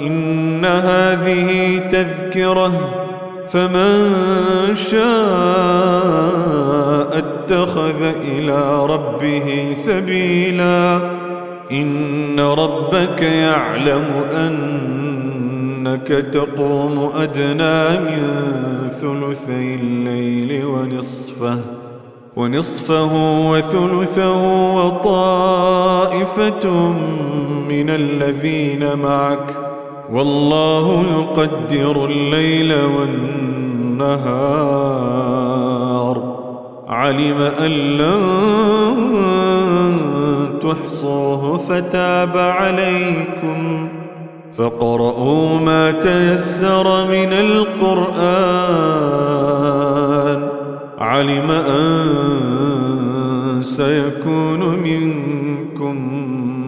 إن هذه تذكرة فمن شاء اتخذ إلى ربه سبيلا إن ربك يعلم أنك تقوم أدنى من ثلثي الليل ونصفه وثلثه وطائفة من الذين معك والله يقدر الليل والنهار علم أن لن تحصوه فتاب عليكم فاقرؤوا ما تيسر من القرآن علم أن سيكون منكم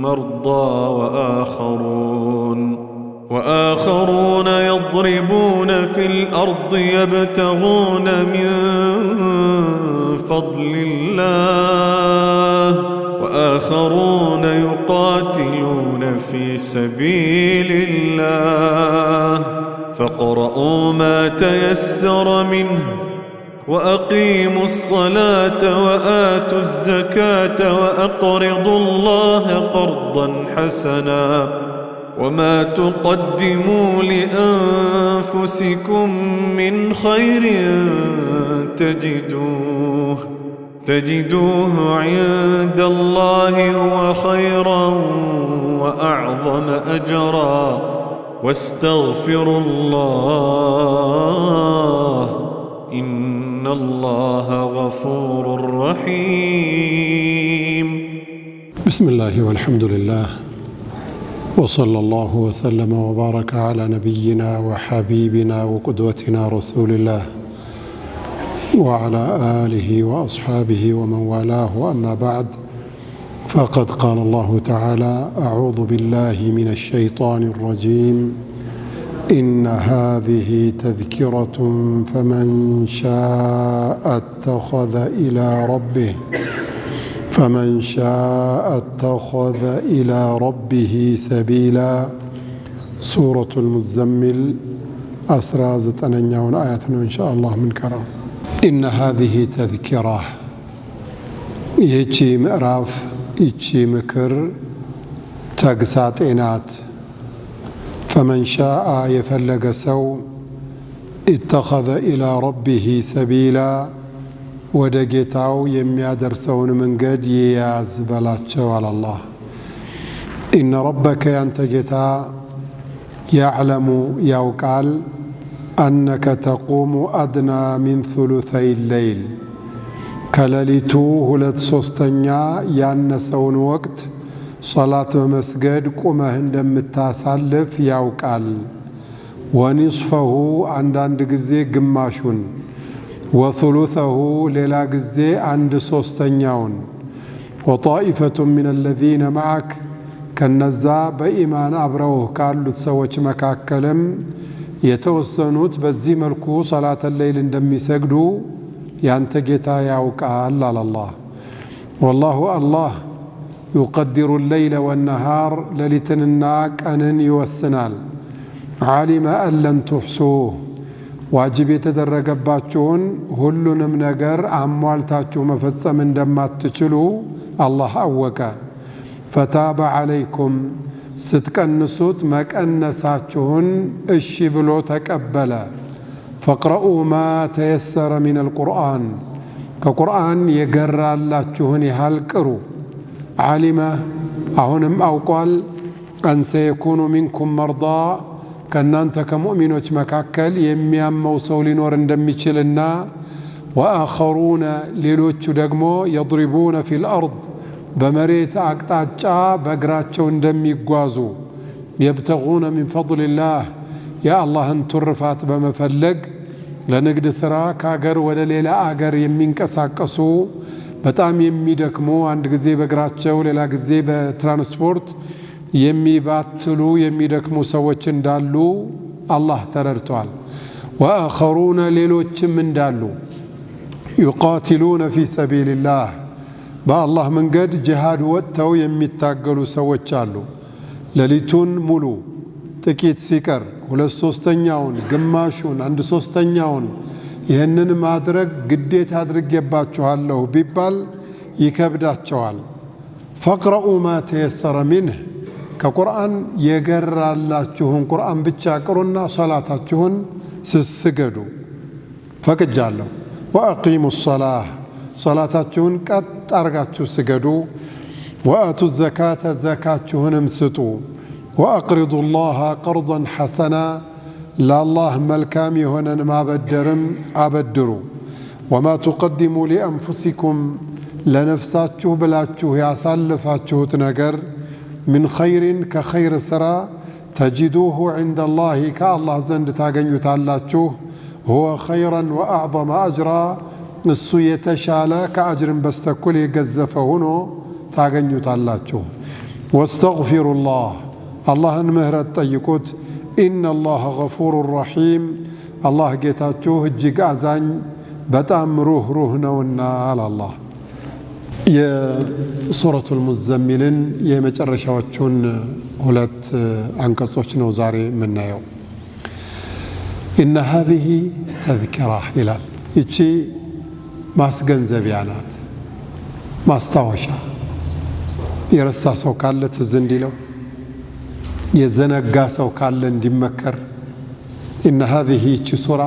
مرضى وآخرون يضربون في الأرض يبتغون من فضل الله وآخرون يقاتلون في سبيل الله فاقرؤوا ما تيسر منه وأقيموا الصلاة وآتوا الزكاة وأقرضوا الله قرضا حسنا وما تقدموا لأنفسكم من خير تجدوه عند الله هو خيرا وأعظم أجرا واستغفروا الله إن الله غفور رحيم. بسم الله والحمد لله وصلى الله وسلم وبارك على نبينا وحبيبنا وقدوتنا رسول الله وعلى آله وأصحابه ومن والاه أما بعد فقد قال الله تعالى أعوذ بالله من الشيطان الرجيم إن هذه تذكرة فمن شاء اتخذ إلى ربه سبيلا سورة المزمل أسرازت أنيون آياتنا إن شاء الله من كرم. إن هذه تذكرة يجي مئراف يجي مكر تقساتينات فمن شاء يفلق سو اتخذ إلى ربه سبيلا ودقيتاو يميادرسون من قد ياز بلاتشو على الله إن ربك ينتقيتا يعلم يوقال أنك تقوم أدنى من ثلثي الليل كلاليتو هلت سوستنيا يانسون وقت صلاة مسجد قمه عندما تسالف يوقال ونصفه عند جزء قماشون وثلثه للا جزء عند سوستنياون وطائفة من الذين معك كالنزا بإيمان أبروه قالوا تسويش مكاكلم يتوسنوت بزي ملكو صلاة الليل عندما يسجدوا ينتقيتا يوقال على الله والله الله يقدر الليل والنهار للتننا كأنن يوسنال علم أن لن تحصوه واجب يتدرجباتشون هلنا من نجر أموالتاتشو مفصل من دمات تشلو الله أوكا فتاب عليكم ستك النسوت مك النساتشون الشبلو تكبلا فاقرؤوا ما تيسر من القرآن كقرآن يقرر الله تشوني هالكرو علمه أهونم أوقال أن سيكون منكم مرضى كأنت كمؤمنوች መካከል የሚያመው ሊኖር እንደሚችልና وآخرون ሌሎቹ ደግሞ يضربون في الأرض በመሬት አቅጣጫ በእግራቸው እንደሚጓዙ يبتغون من فضل الله يا الله ትርፋት በመፈለግ ለንግድ ስራ ከሀገር ወደ ሌላ ሀገር የሚንቀሳቀሱ በጣም የሚደክሙ አንድ ጊዜ በእግራቸው ሌላ ጊዜ በትራንስፖርት የሚባትሉ የሚደክሙ ሰዎች እንዳሉ አላህ ተረድቷል። وآخرون ሌሎችም እንዳሉ يقاتلون في سبيل الله በአላህ መንገድ ጂሃድ ወጥተው የሚታገሉ ሰዎች አሉ። ሌሊቱን ሙሉ ጥቂት ሲቀር 2/3ኛውን ግማሹን 1/3ኛውን ይህንን ማድረግ ግዴታ አድርጌባችኋለሁ ቢባል ይከብዳቸዋል። ፈቅረኡ ማ ተየሰረ ሚንህ ከቁርአን የገራላችሁን ቁርአን ብቻ ቅሩና ሶላታችሁን ስስገዱ ፈቅጃለሁ። ወአቂሙ ሰላህ ሶላታችሁን ቀጥ አርጋችሁ ስገዱ። ወአቱ ዘካተ ዘካችሁንም ስጡ። ወአቅሪዱ ላህ ቀርضን ሐሰና ለአላህ መልካም የሆነን ማበደርም አበድሩ። ወማ ቱቀድሙ ሊአንፉሲኩም ለነፍሳችሁ ብላችሁ ያሳልፋችሁት ነገር ምን ኸይሪን ከኸይር ሥራ ተጅዱሁ ዐንደ ላህ ከአላህ ዘንድ ታገኙታላችሁ። ሁወ ኸይረን ወአዕظመ አጅራ እሱ የተሻለ ከአጅርን በስተኩል የገዘፈ ሆኖ ታገኙታላችሁ። ወስተግፊሩላህ አላህን ምህረት ጠይቁት። ኢነላህ ገፉሩ ረሒም አላህ ጌታችሁ እጅግ አዛኝ በጣም ሩህ ነውና አላህ። የሱረቱል ሙዘሚልን የመጨረሻዎቹን 2 አንቀጾች ነው ዛሬ የምናየው። ኢነ ሃዚህ ተዝኪራ ይላል። ይቺ ማስገንዘቢያ ናት፣ ማስታወሻ። የረሳ ሰው ካለ ትዝ እንዲለው፣ የዘነጋ ሰው ካለ እንዲመከር። ኢነ ሃዚህ ይቺ ሱራ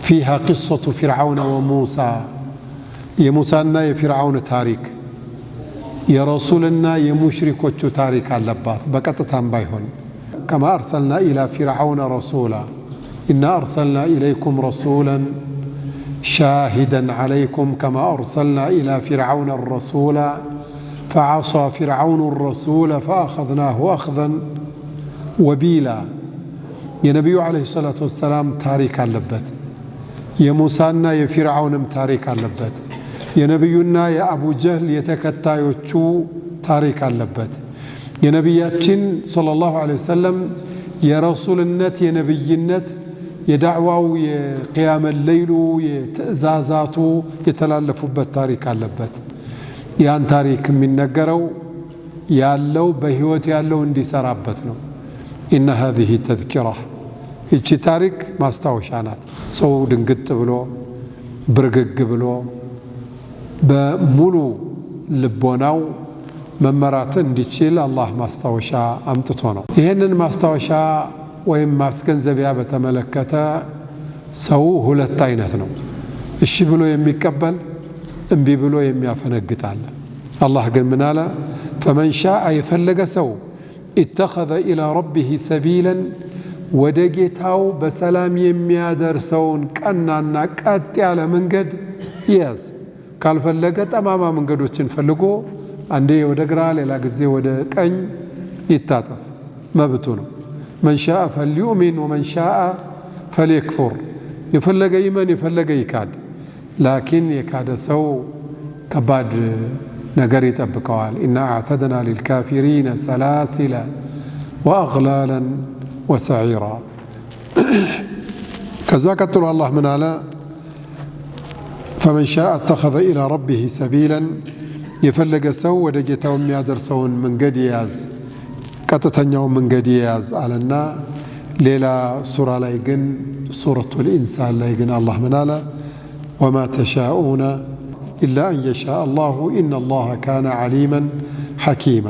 ፊሃ ቂሰቱ ፊርዓውን ወሙሳ የሙሳና የፊርዓውን ታሪክ የረሱልና የሙሽሪኮቹ ታሪክ አለባት። በቀጥታም ባይሆን ከማ አርሰልና ኢላ ፊርዓውን ረሱላ ኢና አርሰልና ኢለይኩም ረሱላን ሻሂደን ዓለይኩም ከማ አርሰልና ኢላ ፊርዓውን ረሱላ ፈዓሳ ፊርዓውን ረሱላ ፈአኸዝናሁ አኽዘን ወቢላ። የነቢዩ ዓለይሂ ሰላቱ ወሰላም ታሪክ አለበት። የሙሳና የፊርዓውንም ታሪክ አለበት። የነቢዩና የአቡ ጀህል የተከታዮቹ ታሪክ አለበት። የነቢያችን ሰለላሁ ዐለይሂ ወሰለም የረሱልነት የነቢይነት የዳዕዋው የቅያመ ሌይሉ የትእዛዛቱ የተላለፉበት ታሪክ አለበት። ያን ታሪክ የሚነገረው ያለው በህይወት ያለው እንዲሰራበት ነው። ኢነ ሃዚህ ተዝኪራ ይቺ ታሪክ ማስታወሻ ናት። ሰው ድንግጥ ብሎ ብርግግ ብሎ በሙሉ ልቦናው መመራት እንዲችል አላህ ማስታወሻ አምጥቶ ነው። ይህንን ማስታወሻ ወይም ማስገንዘቢያ በተመለከተ ሰው 2 አይነት ነው። እሺ ብሎ የሚቀበል፣ እምቢ ብሎ የሚያፈነግጣል። አላህ ግን ምን አለ? ፈመን ሻአ የፈለገ ሰው ኢተኸዘ ኢላ ረቢህ ሰቢለን ወደ ጌታው በሰላም የሚያደርሰውን ቀናና ቀጥ ያለ መንገድ ይያዝ። ካልፈለገ ጠማማ መንገዶችን ፈልጎ አንዴ ወደ ግራ ሌላ ጊዜ ወደ ቀኝ ይታጠፍ፣ መብቱ ነው። መን ሻአ ፈልዩእሚን ወመን ሻአ ፈልየክፉር። የፈለገ ይመን የፈለገ ይካድ። ላኪን የካደ ሰው ከባድ ነገር ይጠብቀዋል። ኢና አዕተድና ሊልካፊሪነ ሰላሲለ ወአግላለን ወሰዒራ። ከዛ ቀጥሎ አላህ ምን አለ? ፈመን ሻአ እተኸዘ ኢላ ረቢህ ሰቢለን የፈለገ ሰው ወደ ጌታው የሚያደርሰውን መንገድ ይያዝ፣ ቀጥተኛውን መንገድ ይያዝ አለና ሌላ ሱራ ላይ ግን ሱረቱል ኢንሳን ላይ ግን አላህ ምን አለ? ወማ ተሻኡነ ኢላ አን የሻአ አላሁ ኢነላሃ ካነ ዓሊመን ሐኪማ።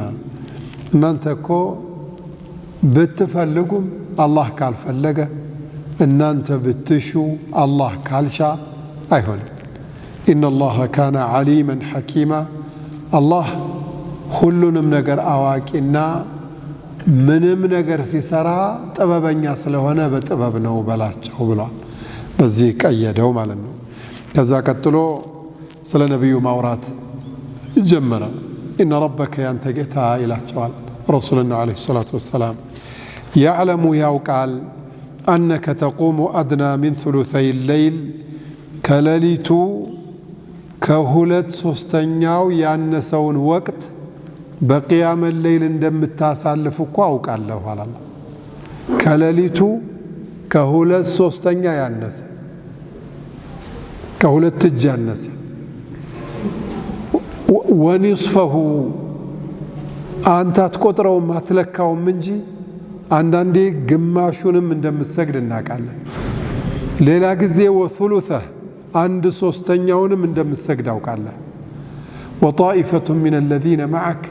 እናንተ እኮ ብትፈልጉም አላህ ካልፈለገ፣ እናንተ ብትሹ አላህ ካልሻ አይሆንም። ኢነላሃ ካነ ዓሊመን ሐኪማ አላህ ሁሉንም ነገር አዋቂና ምንም ነገር ሲሰራ ጥበበኛ ስለሆነ በጥበብ ነው በላቸው ብሏል። በዚህ ቀየደው ማለት ነው። ከዛ ቀጥሎ ስለ ነቢዩ ማውራት ጀመረ። ኢነ ረበከ ያንተ ጌታ ይላቸዋል ረሱልና ዓለይሂ ሰላቱ ወሰላም። ያዕለሙ ያውቃል፣ አነከ ተቁሙ አድና ሚን ثሉثይ ሌይል ከሌሊቱ ከ2/3 ያነሰውን ወቅት በቅያመ ሌይል እንደምታሳልፍ እኮ አውቃለሁ አላለ። ከሌሊቱ ከ2/3 ያነሰ ከሁለት እጅ ያነሰ ወኒስፈሁ አንተ አትቆጥረውም አትለካውም እንጂ አንዳንዴ ግማሹንም እንደምትሰግድ እናውቃለን። ሌላ ጊዜ ወثلثه 1/3ኛውንም እንደምትሰግድ አውቃለህ። وطائفة من الذين معك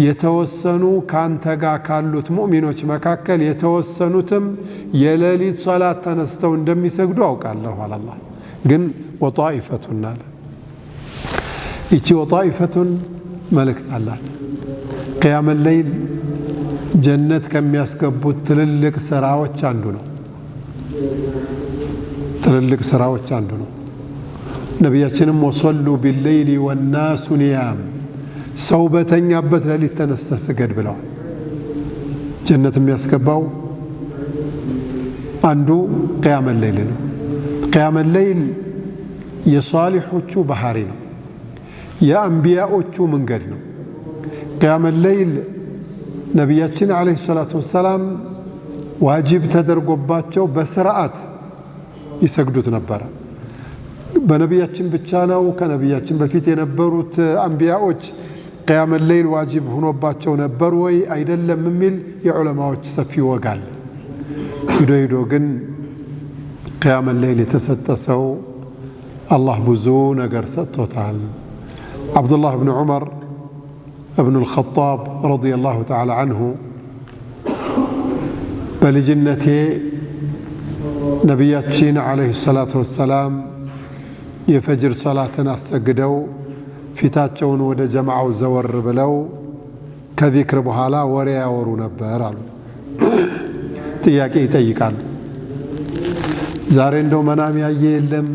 የተወሰኑ ካንተ ጋር ካሉት ሙእሚኖች መካከል የተወሰኑትም የሌሊት ሶላት ተነስተው እንደሚሰግዱ አውቃለሁ አላህ። ግን ወጣኢፈቱን አለ። ይቺ ወጣኢፈቱን መልእክት አላት። ቂያም ሌይል ጀነት ከሚያስገቡት ትልልቅ ስራዎች አንዱ ነው። ትልልቅ ስራዎች አንዱ ነው። ነቢያችንም ወሰሉ ቢልሌይሊ ወናሱ ኒያም ሰው በተኛበት ሌሊት ተነስተህ ስገድ ብለዋል። ጀነት የሚያስገባው አንዱ ቂያም ሌይል ነው። ቂያም ሌይል የሷሊሖቹ ባህሪ ነው። የአንቢያዎቹ መንገድ ነው። ቂያም ሌይል ነቢያችን ዓለይሂ ሰላቱ ወሰላም ዋጅብ ተደርጎባቸው በስርዓት ይሰግዱት ነበረ። በነቢያችን ብቻ ነው? ከነቢያችን በፊት የነበሩት አንቢያዎች ቂያም ሌይል ዋጅብ ሆኖባቸው ነበር ወይ አይደለም የሚል የዑለማዎች ሰፊ ወጋል። ሂዶ ግን ቂያም ሌይል የተሰጠ ሰው አላህ ብዙ ነገር ሰጥቶታል። አብዱላህ ብን ዑመር እብኑ ልኸጣብ ረዲየላሁ ተዓላ አንሁ በልጅነቴ ነቢያችን ዓለይሂ ሰላቱ ወሰላም የፈጅር ሶላትን አሰግደው ፊታቸውን ወደ ጀማዓው ዘወር ብለው ከዚክር በኋላ ወሬ ያወሩ ነበር አሉ። ጥያቄ ይጠይቃሉ። ዛሬ እንደው መናም ያየ የለም?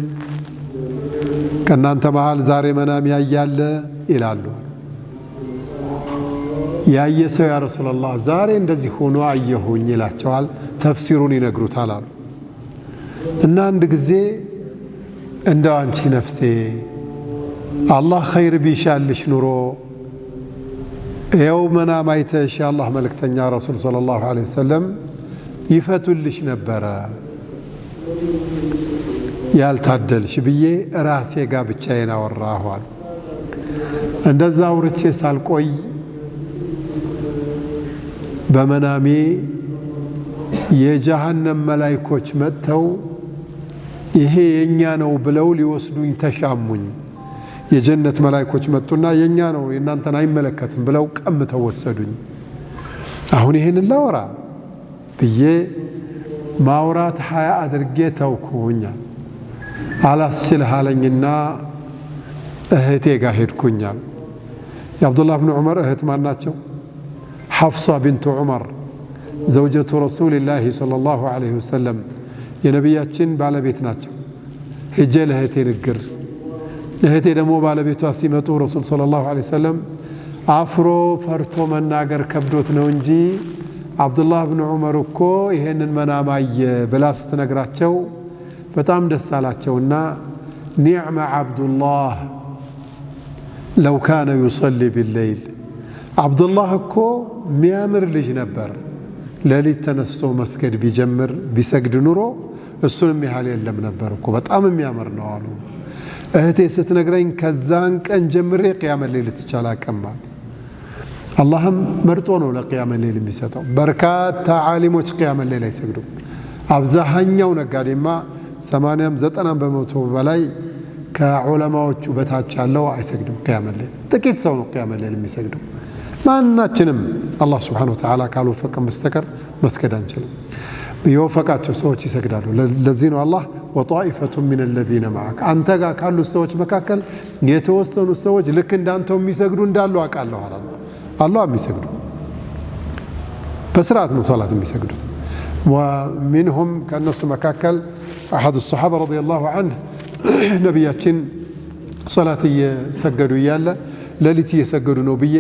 ከእናንተ መሃል ዛሬ መናም ያያለ ይላሉ። ያየ ሰው ያ ረሱላላህ ዛሬ እንደዚህ ሆኖ አየሁኝ ይላቸዋል። ተፍሲሩን ይነግሩታል አሉ። እና አንድ ጊዜ እንደው አንቺ ነፍሴ አላህ ኸይር ቢሻልሽ ኑሮ ይኸው መናም አይተሽ የአላህ መልእክተኛ ረሱል ሰለላሁ ዐለይሂ ወሰለም ይፈቱልሽ ነበረ ያልታደልሽ ብዬ ራሴ ጋር ብቻዬን አወራሁ አሉ። እንደዛ አውርቼ ሳልቆይ በመናሜ የጀሃነም መላእክቶች መጥተው ይሄ የኛ ነው ብለው ሊወስዱኝ ተሻሙኝ። የጀነት መላእክቶች መጡና የኛ ነው የእናንተን አይመለከትም ብለው ቀምተው ወሰዱኝ። አሁን ይሄንን ላወራ ብዬ ማውራት ሀያ አድርጌ ተውኩኝ። አላስችልህ አለኝና እህቴ ጋር ሄድኩኛል። የአብዱላህ ብን ዑመር እህት ማን ናቸው? ሐፍሳ ቢንቱ ዑመር ዘውጀቱ ረሱልላህ ሰለላሁ ዐለይሂ ወሰለም የነቢያችን ባለቤት ናቸው። ሄጄ ለእህቴ ንግር። እህቴ ደግሞ ባለቤቷ ሲመጡ ረሱል ሰለላሁ ዐለይሂ ወሰለም አፍሮ ፈርቶ መናገር ከብዶት ነው እንጂ አብዱላህ ብን ዑመር እኮ ይሄንን መናም አየ ብላ ስትነግራቸው በጣም ደስ አላቸውና ኒዕመ ዓብዱላህ ለው ካነ ዩሰሊ ቢልሌይል ዓብዱላህ እኮ ሚያምር ልጅ ነበር፣ ሌሊት ተነስቶ መስገድ ቢጀምር ቢሰግድ ኑሮ እሱንም ያህል የለም ነበር እኮ በጣም የሚያምር ነው አሉ። እህቴ ስትነግረኝ ከዛን ቀን ጀምሬ ቂያም ሌይል ትቻል አቀማል። አላህም መርጦ ነው ለቂያም ሌይል የሚሰጠው። በርካታ ዓሊሞች ቂያም ሌይል አይሰግዱም። አብዛኛው ነጋዴማ 80-90 በመቶ በላይ ከዑለማዎቹ በታች ያለው አይሰግድም ቂያም ሌይል። ጥቂት ሰው ነው ቂያም ሌይል የሚሰግደው። ማናችንም አላህ ሱብሓነሁ ወተዓላ ካልወፈቀን በስተቀር መስገድ አንችልም። የወፈቃቸው ሰዎች ይሰግዳሉ። ለዚህ ነው አላህ ወጣኢፈቱ ሚነ ለዚነ መዐክ አንተ ጋር ካሉት ሰዎች መካከል የተወሰኑት ሰዎች ልክ እንዳንተው የሚሰግዱ እንዳሉ አውቃለሁ አለ አላህ። የሚሰግዱ በስርዓት ነው ሶላት የሚሰግዱት። ወሚንሁም ከእነሱ መካከል አሐዱ ሰሓባ ረዲየላሁ ዐንሁ ነቢያችን ሶላት እየሰገዱ እያለ ሌሊት እየሰገዱ ነው ብዬ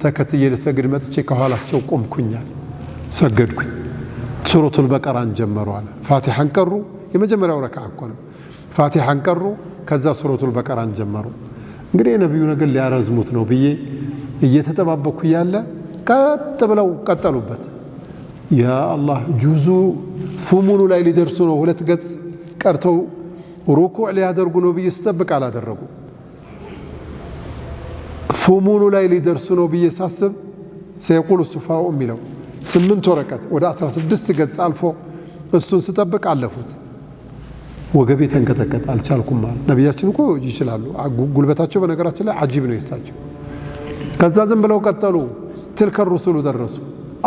ተከትዬ ልሰግድ መጥቼ ከኋላቸው ቆምኩኛል። ሰገድኩኝ። ሱረቱል በቀራን ጀመሩ አለ። ፋቲሐን ቀሩ። የመጀመሪያው ረክዓ እኮ ነው። ፋቲሐን ቀሩ። ከዛ ሱረቱል በቀራን ጀመሩ። እንግዲህ የነቢዩ ነገር ሊያረዝሙት ነው ብዬ እየተጠባበኩ ያለ ቀጥ ብለው ቀጠሉበት። ያ አላህ ጁዙ ፉሙኑ ላይ ሊደርሱ ነው። 2 ገጽ ቀርተው ሩኩዕ ሊያደርጉ ነው ብዬ ስጠብቅ አላደረጉ። ፉሙኑ ላይ ሊደርሱ ነው ብዬ ሳስብ ሰየቁሉ ሱፋኡ የሚለው 8 ወረቀት ወደ 16 ገጽ አልፎ እሱን ስጠብቅ አለፉት። ወገቤ ተንቀጠቀጠ፣ አልቻልኩም ማለት። ነብያችን እኮ ይችላሉ፣ ጉልበታቸው በነገራችን ላይ አጂብ ነው የሳቸው። ከዛ ዝም ብለው ቀጠሉ። ትልከ ሩሱሉ ደረሱ።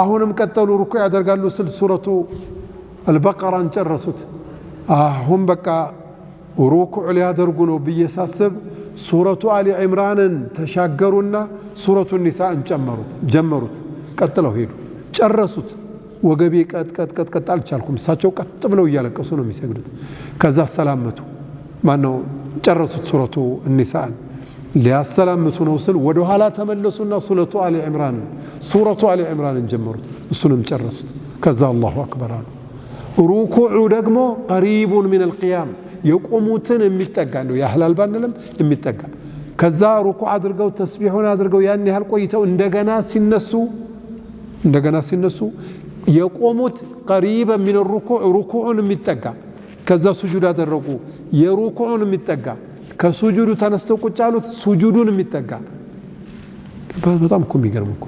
አሁንም ቀጠሉ። ሩኩዕ ያደርጋሉ ስል ሱረቱ አልበቀራን ጨረሱት። አሁን በቃ ሩኩዕ ሊያደርጉ ነው ብዬ ሳስብ ሱረቱ አሊ ዒምራንን ተሻገሩና ሱረቱ ኒሳእን ጀመሩት። ቀጥለው ሄዱ፣ ጨረሱት። ወገቤ ቀጥ አልቻልኩም። እሳቸው ቀጥ ብለው እያለቀሱ ነው የሚሰግዱት። ከዛ ሰላመቱ ማነው ጨረሱት ሱረቱ ኒሳእን። ሊያሰላምቱ ነው ስል ወደ ኋላ ተመለሱና ሱረቱ አሊ ዒምራንን ጀመሩት። እሱንም ጨረሱት። ከዛ አላሁ አክበር አሉ። ሩኩዑ ደግሞ ቀሪቡን ሚነል ቂያም የቆሙትን የሚጠጋ ነው፣ ያህላል ባንልም የሚጠጋ። ከዛ ሩኩዕ አድርገው ተስቢሑን አድርገው ያን ያህል ቆይተው እንደገና ሲነሱ የቆሙት ቀሪበ ሚነ ሩኩዑን የሚጠጋ። ከዛ ሱጁድ አደረጉ፣ የሩኩዑን የሚጠጋ። ከሱጁዱ ተነስተው ቁጭ አሉት፣ ሱጁዱን የሚጠጋ። በጣም እኮ የሚገርም እኮ።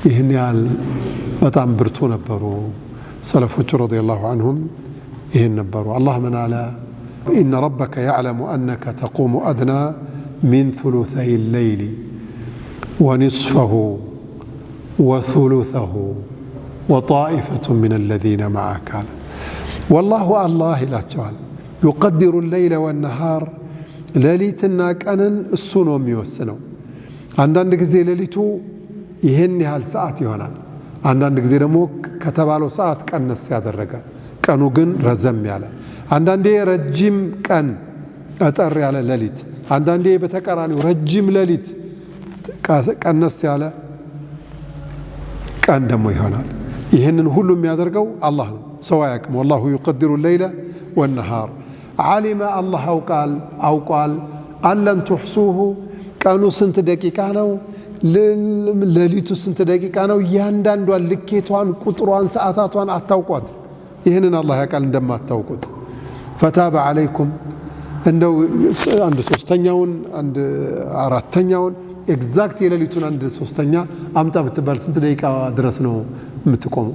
ይህን ያህል በጣም ብርቱ ነበሩ ሰለፎቹ ረዲየላሁ ዐንሁም። ይህን ነበሩ። አላህ ምን አለ? ኢነ ረበከ የዕለሙ አነከ ተቁሙ አድና ሚን ثሉثይ ሌይሊ ወኒስፈሁ ወثሉثሁ ወጣኢፈቱ ሚነ አለዚነ መዐከ። ወላሁ አላህ ይላቸዋል ዩቀድሩ ሌይለ ወነሃር፣ ሌሊትና ቀንን እሱ ነው የሚወስነው። አንዳንድ ጊዜ ሌሊቱ ይህን ያህል ሰዓት ይሆናል፣ አንዳንድ ጊዜ ደግሞ ከተባለው ሰዓት ቀነስ ያደረገ፣ ቀኑ ግን ረዘም ያለ። አንዳንዴ ረጅም ቀን አጠር ያለ ሌሊት፣ አንዳንዴ በተቃራኒው ረጅም ሌሊት ቀነስ ያለ ቀን ደግሞ ይሆናል። ይህንን ሁሉ የሚያደርገው አላህ ነው፣ ሰው አያውቅም። ወላሁ ዩቀድሩ ሌይለ ወነሃር። ዓሊመ አላህ አውቋል። አለን ትሕሱሁ ቀኑ ስንት ደቂቃ ነው፣ ሌሊቱ ስንት ደቂቃ ነው፣ እያንዳንዷን ልኬቷን፣ ቁጥሯን፣ ሰዓታቷን አታውቋት። ይህንን አላህ ያውቃል እንደማታውቁት። ፈታበ ዓለይኩም እንደው አንድ ሶስተኛውን አንድ አራተኛውን ኤግዛክት የሌሊቱን አንድ ሶስተኛ አምጣ ብትባል ስንት ደቂቃ ድረስ ነው የምትቆሙ?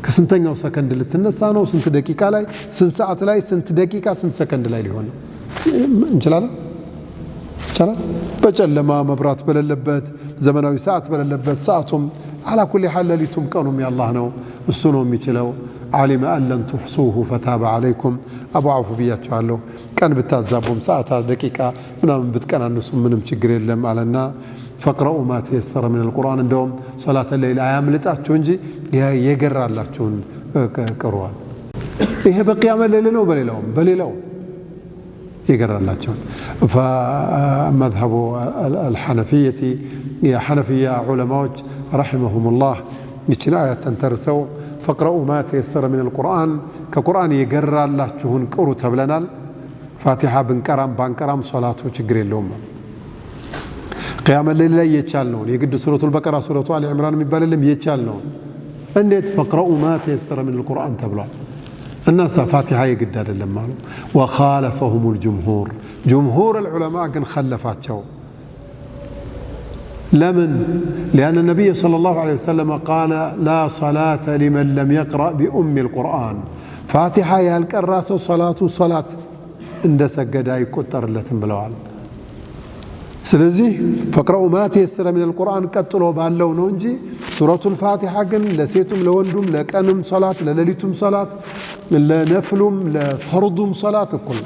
ከስንተኛው ሰከንድ ልትነሳ ነው? ስንት ደቂቃ ላይ፣ ስንት ሰዓት ላይ፣ ስንት ደቂቃ፣ ስንት ሰከንድ ላይ ሊሆን ነው? እንችላለን? ይቻላል? በጨለማ መብራት በሌለበት ዘመናዊ ሰዓት በሌለበት ሰዓቱም አላ ኩሊ ሐል ሌሊቱም ቀኑም ያላህ ነው፣ እሱ ነው የሚችለው። ዓሊመ አን ለን ትሕሱሁ ፈታበ ዓለይኩም። አቡ ዓውፍ ብያቸዋለሁ። ቀን ብታዛቡም ሰዓታት ደቂቃ ምናምን ብትቀናንሱ ምንም ችግር የለም አለና ፈቅረኡ ማ ተየሰረ ሚነል ቁርአን። እንደውም ሶላተ ሌይል አያምልጣችሁ እንጂ የገራላችሁን ቅሩዋል። ይሄ በቅያመ ሌይል ነው፣ በሌላው የገራላቸውን። ፈመዝሀቡ አልሐነፊየቲ የሐነፊያ ዑለማዎች ረሒመሁሙላህ ይችን አያት ተንተርሰው ፈቅረኡ ማ ተየሰረ ሚነል ቁርአን ከቁርአን የገራላችሁን ቅሩ ተብለናል። ፋቲሓ ብንቀራም ባንቀራም ሶላቱ ችግር የለውም። ቅያመ ሌይል ላይ የቻልነውን የግድ ሱረቱል በቀራ ሱረቱ አሊ ዒምራን የሚባል የለም፣ የቻልነውን እንዴት ፈቅረኡ ማ ተየሰረ ሚነል ቁርአን ተብሏል። እናሳ ፋቲሓ የግድ አይደለም አሉ። ወኻለፈሁሙል ጅምሁር አልዑለማ ግን ኸለፋቸው። ለምን? ሊአነ ነቢይ ሰለላሁ ዐለይሂ ወሰለም ቃለ ላ ሰላተ ሊመን ለም የቅረእ ቢኡሚል ቁርአን። ፋቲሓ ያልቀራ ሰው ሶላቱ ሶላት እንደ ሰገደ አይቆጠርለትም ብለዋል። ስለዚህ ፈቅረኡ ማ ተየሰረ ሚነል ቁርአን ቀጥሎ ባለው ነው እንጂ ሱረቱል ፋቲሓ ግን ለሴቱም ለወንዱም ለቀንም ሶላት ለሌሊቱም ሶላት ለነፍሉም ለፈርዱም ሶላት እኩል።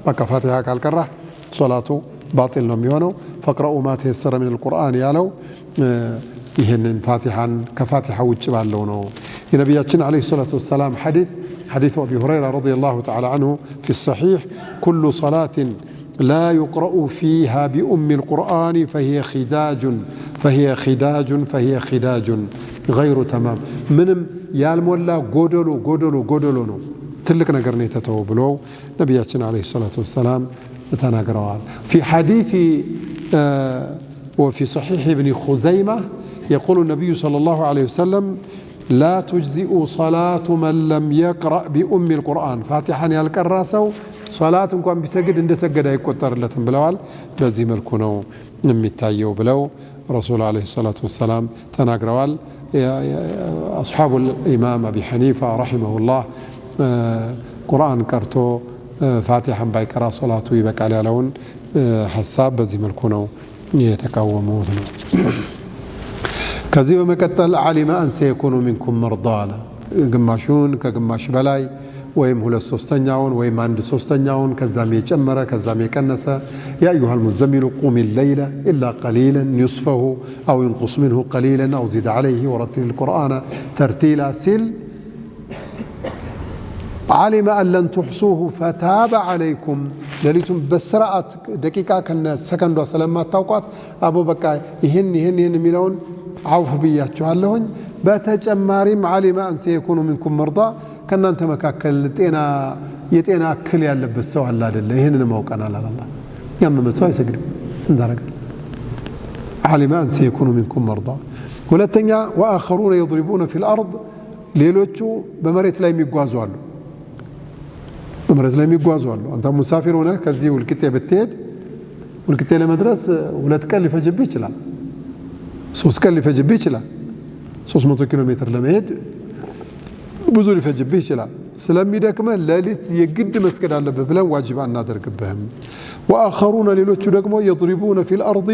በቃ ፋቲሓ ካልቀራ ሶላቱ ባጢል ነው የሚሆነው። ፈቅረኡ ማ ተየሰረ ሚነል ቁርአን ያለው ይህንን ፋቲሓን ከፋቲሓ ውጭ ባለው ነው። የነቢያችን ዓለይሂ ሰላቱ ወሰላም ሐዲስ አቢ ሁረይራ ረዲየላሁ ተዓላ ዐንሁ ፊ ሰሒሕ ኩሉ ሰላትን لا يقرأ فيها بأم القرآن فهي خداج غير تمام منم يالمولا قدلو نو تلك نقرني تتو بلو نبياتنا عليه الصلاة والسلام تناقروال. في حديث وفي صحيح ابن خزيمة يقول النبي صلى الله عليه وسلم لا تجزئ صلاة من لم يقرأ بأم القرآن فاتحا يالكراسو ሶላት እንኳን ቢሰግድ እንደሰገደ አይቆጠርለትም ብለዋል። በዚህ መልኩ ነው የሚታየው ብለው ረሱል ዓለይሂ ሰላቱ ወሰላም ተናግረዋል። አስሓቡ ኢማም አቢ ሐኒፋ ረሒመሁላህ ቁርአን ቀርቶ ፋቲሐን ባይቀራ ሶላቱ ይበቃል ያለውን ሐሳብ በዚህ መልኩ ነው የተቃወሙት ነው። ከዚህ በመቀጠል ዓሊመ አን ሰየኩኑ ሚንኩም መርዳና ግማሹን ከግማሽ በላይ ወይም 2/3 ወይም 1/3 ከዛም የጨመረ ከዛም የቀነሰ ያ አዩሃል ሙዘሚሉ ቁሚ ለይለ ኢላ ቀሊለን ኒስፈሁ አው እንቁስ ምንሁ ቀሊለን አው ዚድ ዓለይህ ወረቲል ቁርአነ ተርቲላ ሲል ዓሊመ አን ለን ትሕሱሁ ፈታበ ዓለይኩም ሌሊቱን በስርዓት ደቂቃ ከነ ሰከንዷ ስለማታውቋት አቦ በቃ ይህን የሚለውን አውፍ ብያችኋለሁኝ። በተጨማሪም ዓሊመ አን ሰየኩኑ ሚንኩም መርዳ ከእናንተ መካከል የጤና እክል ያለበት ሰው አለ አይደለ? ይህንን ማውቀናል አላህ ያመመ ሰው አይሰግድም እንዳረጋል። ዓሊመ አን ሰየኩኑ ሚንኩም መርዳ። ሁለተኛ ወአኸሩነ የድሪቡነ ፊል አርድ ሌሎቹ በመሬት ላይ የሚጓዙ አሉ። አንተ ሙሳፊር ሆነ ከዚህ ውልቂጤ ብትሄድ ውልቂጤ ለመድረስ 2 ቀን ሊፈጅብህ ይችላል፣ 3 ቀን ሊፈጅብህ ይችላል። 300 ኪሎ ሜትር ለመሄድ ብዙ ሊፈጅብህ ይችላል። ስለሚደክመህ ሌሊት የግድ መስገድ አለብህ ብለን ዋጅብ አናደርግብህም። ወአኸሩነ ሌሎቹ ደግሞ የድሪቡነ ፊል አርዲ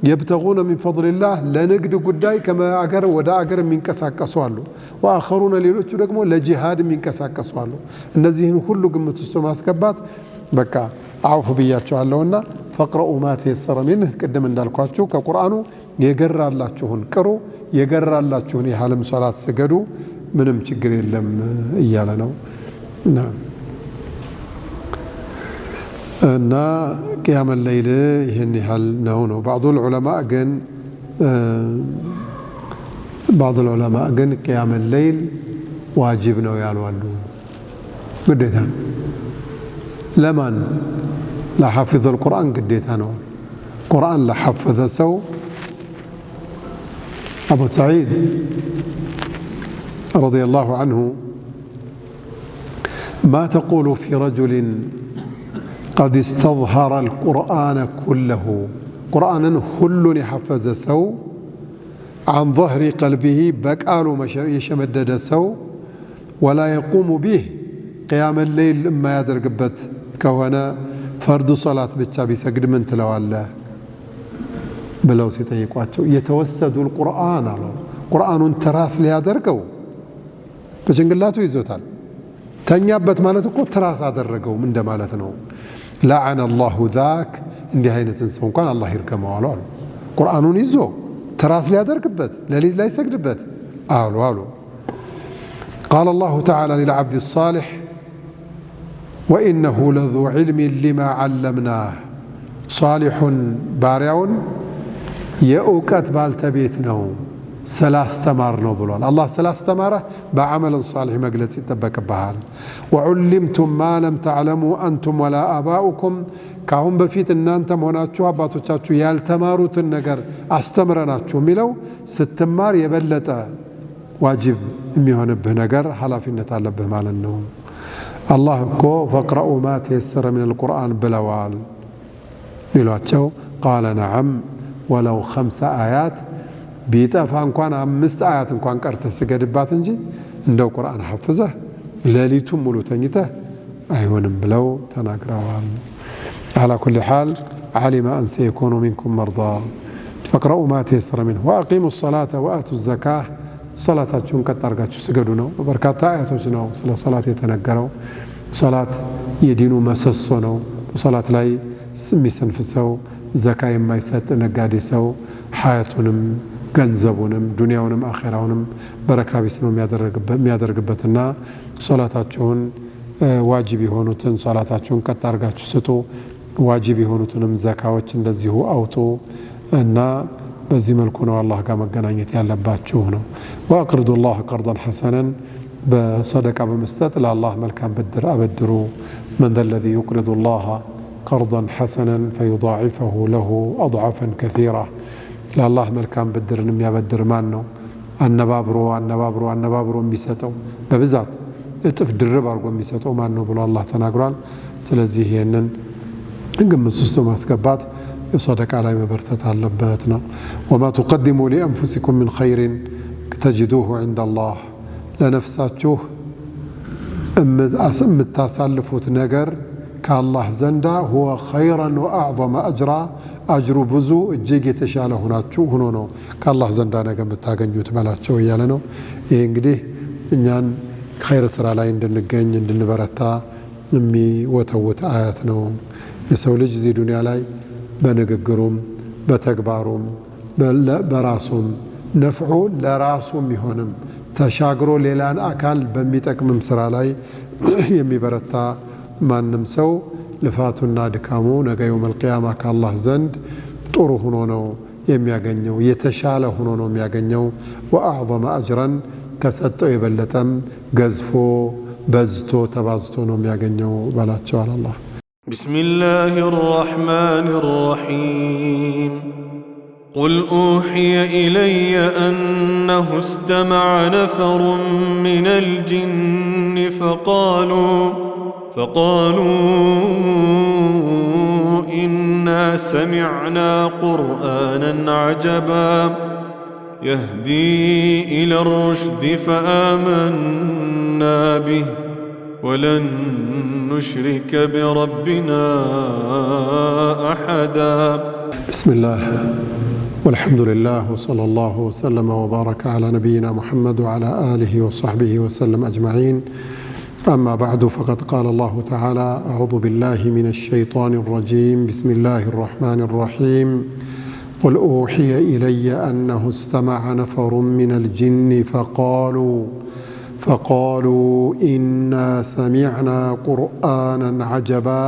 የብተጉነ ሚን ፈድሊላህ ለንግድ ጉዳይ ከአገር ወደ አገር የሚንቀሳቀሱ አሉ። ወአኸሩነ ሌሎቹ ደግሞ ለጂሃድ የሚንቀሳቀሱ አሉ። እነዚህን ሁሉ ግምት ውስጥ ማስገባት በቃ አውፍ ብያቸዋለሁና ፈቅረኡ ማ ተየሰረ ሚንህ ቅድም እንዳልኳችሁ ከቁርአኑ የገራላችሁን ቅሩ፣ የገራላችሁን የሐለም ሶላት ስገዱ፣ ምንም ችግር የለም እያለ ነው እና ቅያመ ለይል ይህን ያህል ነው። ባዕዱል ዑለማ ግን ቅያመ ለይል ዋጅብ ነው ያሉ አሉ። ግዴታ ለማን? ለሐፊዘል ቁርአን ግዴታ ነው። ቁርአን ለሐፈዘ ሰው አቡ ሰዒድ ረዲየላሁ ዐንሁ ማ ተቁሉ ፊ ረጁሊን ቀድ እስተዝሀረ አልቁርአነ ኩለሁ ቁርአንን ሁሉን የሐፈዘ ሰው አን ظህሪ ቀልቢሂ በቃሉ የሸመደደ ሰው ወላ የቁሙ ቢህ ቅያመ ሌይል የማያደርግበት ከሆነ ፈርድ ሶላት ብቻ ቢሰግድ ምን ትለዋለህ ብለው ሲጠይቋቸው የተወሰዱ القرآن አሉ። ቁርአኑን ትራስ ሊያደርገው በጭንቅላቱ ይዞታል። ተኛበት ማለት እኮ ትራስ አደረገው እንደማለት ነው። ለዐነ አላሁ ዛክ እንዲህ አይነትን ሰው እንኳን አላህ ይርገመው አሉ። ቁርአኑን ይዞ ትራስ ሊያደርግበት ሌሊት ላይ ሰግድበት አሉ። قال الله تعالى للعبد الصالح وإنه لذو علم لما علمناه صالح ባሪያውን የእውቀት ባልተቤት ነው ስላስተማር ነው ብሏል። አላህ ስላስተማረ በዐመል ሷሊህ መግለጽ ይጠበቅብሃል። ወዑሊምቱም ማ ለም ተዕለሙ አንቱም ወላ አባኡኩም ካሁን በፊት እናንተም ሆናችሁ አባቶቻችሁ ያልተማሩትን ነገር አስተምረናችሁ የሚለው ስትማር የበለጠ ዋጅብ የሚሆንብህ ነገር ኃላፊነት አለብህ ማለት ነው። አላህ እኮ ፈቅረኡ ማ ተየሰረ ሚነል ቁርአን ብለዋል ቢሏቸው ቃለ ነዓም ወለው 5 አያት ቢጠፋ እንኳን 5 አያት እንኳን ቀርተህ ስገድባት እንጂ እንደው ቁርአን ሐፍዘህ ሌሊቱን ሙሉ ተኝተህ አይሆንም ብለው ተናግረዋል። على كل حال علم أن سيكون منكم مرضى فاقرؤوا ما تيسر منه وأقيموا الصلاة وآتوا الزكاة صلاتكم كترغاچو سجدوا ነው በርካታ አያቶች ነው ስለ ሶላት የተነገረው። ሶላት የዲኑ መሰሶ ነው። ሶላት ላይ የሚሰንፍሰው ዘካ የማይሰጥ ነጋዴ ሰው ሐያቱንም ገንዘቡንም ዱንያውንም አኺራውንም በረካ ቢስ ነው የሚያደርግበትና ሶላታችሁን ዋጅብ የሆኑትን ሶላታችሁን ቀጥ አድርጋችሁ ስጡ፣ ዋጅብ የሆኑትንም ዘካዎች እንደዚሁ አውጡ እና በዚህ መልኩ ነው አላህ ጋር መገናኘት ያለባችሁ ነው። ወአቅርዱ ላህ ቀርደን ሐሰነን በሰደቃ በመስጠት ለአላህ መልካም ብድር አበድሩ። መን ዘ ለዚ ዩቅሪዱ ላህ ቀርደን ሐሰነን ፈዩዳዒፈሁ ለሁ አድዓፈን ከሲራ ለአላህ መልካም ብድርን የሚያበድር ማን ነው? አነባብሮ የሚሰጠው በብዛት እጥፍ ድርብ አድርጎ የሚሰጠው ማን ነው ብሎ አላህ ተናግሯል። ስለዚህ ይህንን ግምት ውስጥ ማስገባት የሰደቃ ላይ መበርተት አለበት ነው። ወማ ትቀድሙ ሊአንፉሲኩም ምን ኸይሪን ተጅዱሁ ዐንደ አላህ ለነፍሳችሁ የምታሳልፉት ነገር ከአላህ ዘንዳ ሁወ ኸይረን ወአዕዘመ አጅራ አጅሩ ብዙ እጅግ የተሻለ ሆኖ ነው ከአላህ ዘንዳ ነገ የምታገኙት በላቸው እያለ ነው። ይሄ እንግዲህ እኛን ኸይር ስራ ላይ እንድንገኝ እንድንበረታ የሚወተውት አያት ነው። የሰው ልጅ እዚህ ዱንያ ላይ በንግግሩም በተግባሩም በራሱም ነፍዑ ለራሱም ይሆንም ተሻግሮ ሌላን አካል በሚጠቅምም ስራ ላይ የሚበረታ ማንም ሰው ልፋቱና ድካሙ ነገ የውመል ቂያማ ከአላህ ዘንድ ጥሩ ሆኖ ነው የሚያገኘው፣ የተሻለ ሆኖ ነው የሚያገኘው። ወአዕዘመ አጅረን ከሰጠው የበለጠም ገዝፎ በዝቶ ተባዝቶ ነው የሚያገኘው በላቸዋል አላህ። ቢስሚላሂ ራሕማኒ ራሒም ቁል ኡሕየ ኢለየ አነሁ እስተመዐ ነፈሩ ሚነል ጅኒ فقالوا إنا سمعنا قرآنا عجبا يهدي إلى الرشد فآمنا به ولن نشرك بربنا أحدا. بسم الله والحمد لله وصلى الله وسلم وبارك على نبينا محمد وعلى آله وصحبه وسلم أجمعين. أما بعد فقد قال الله تعالى أعوذ بالله من الشيطان الرجيم بسم الله الرحمن الرحيم قل أوحي إلي أنه استمع نفر من الجن فقالوا إنا سمعنا قرآنا عجبا.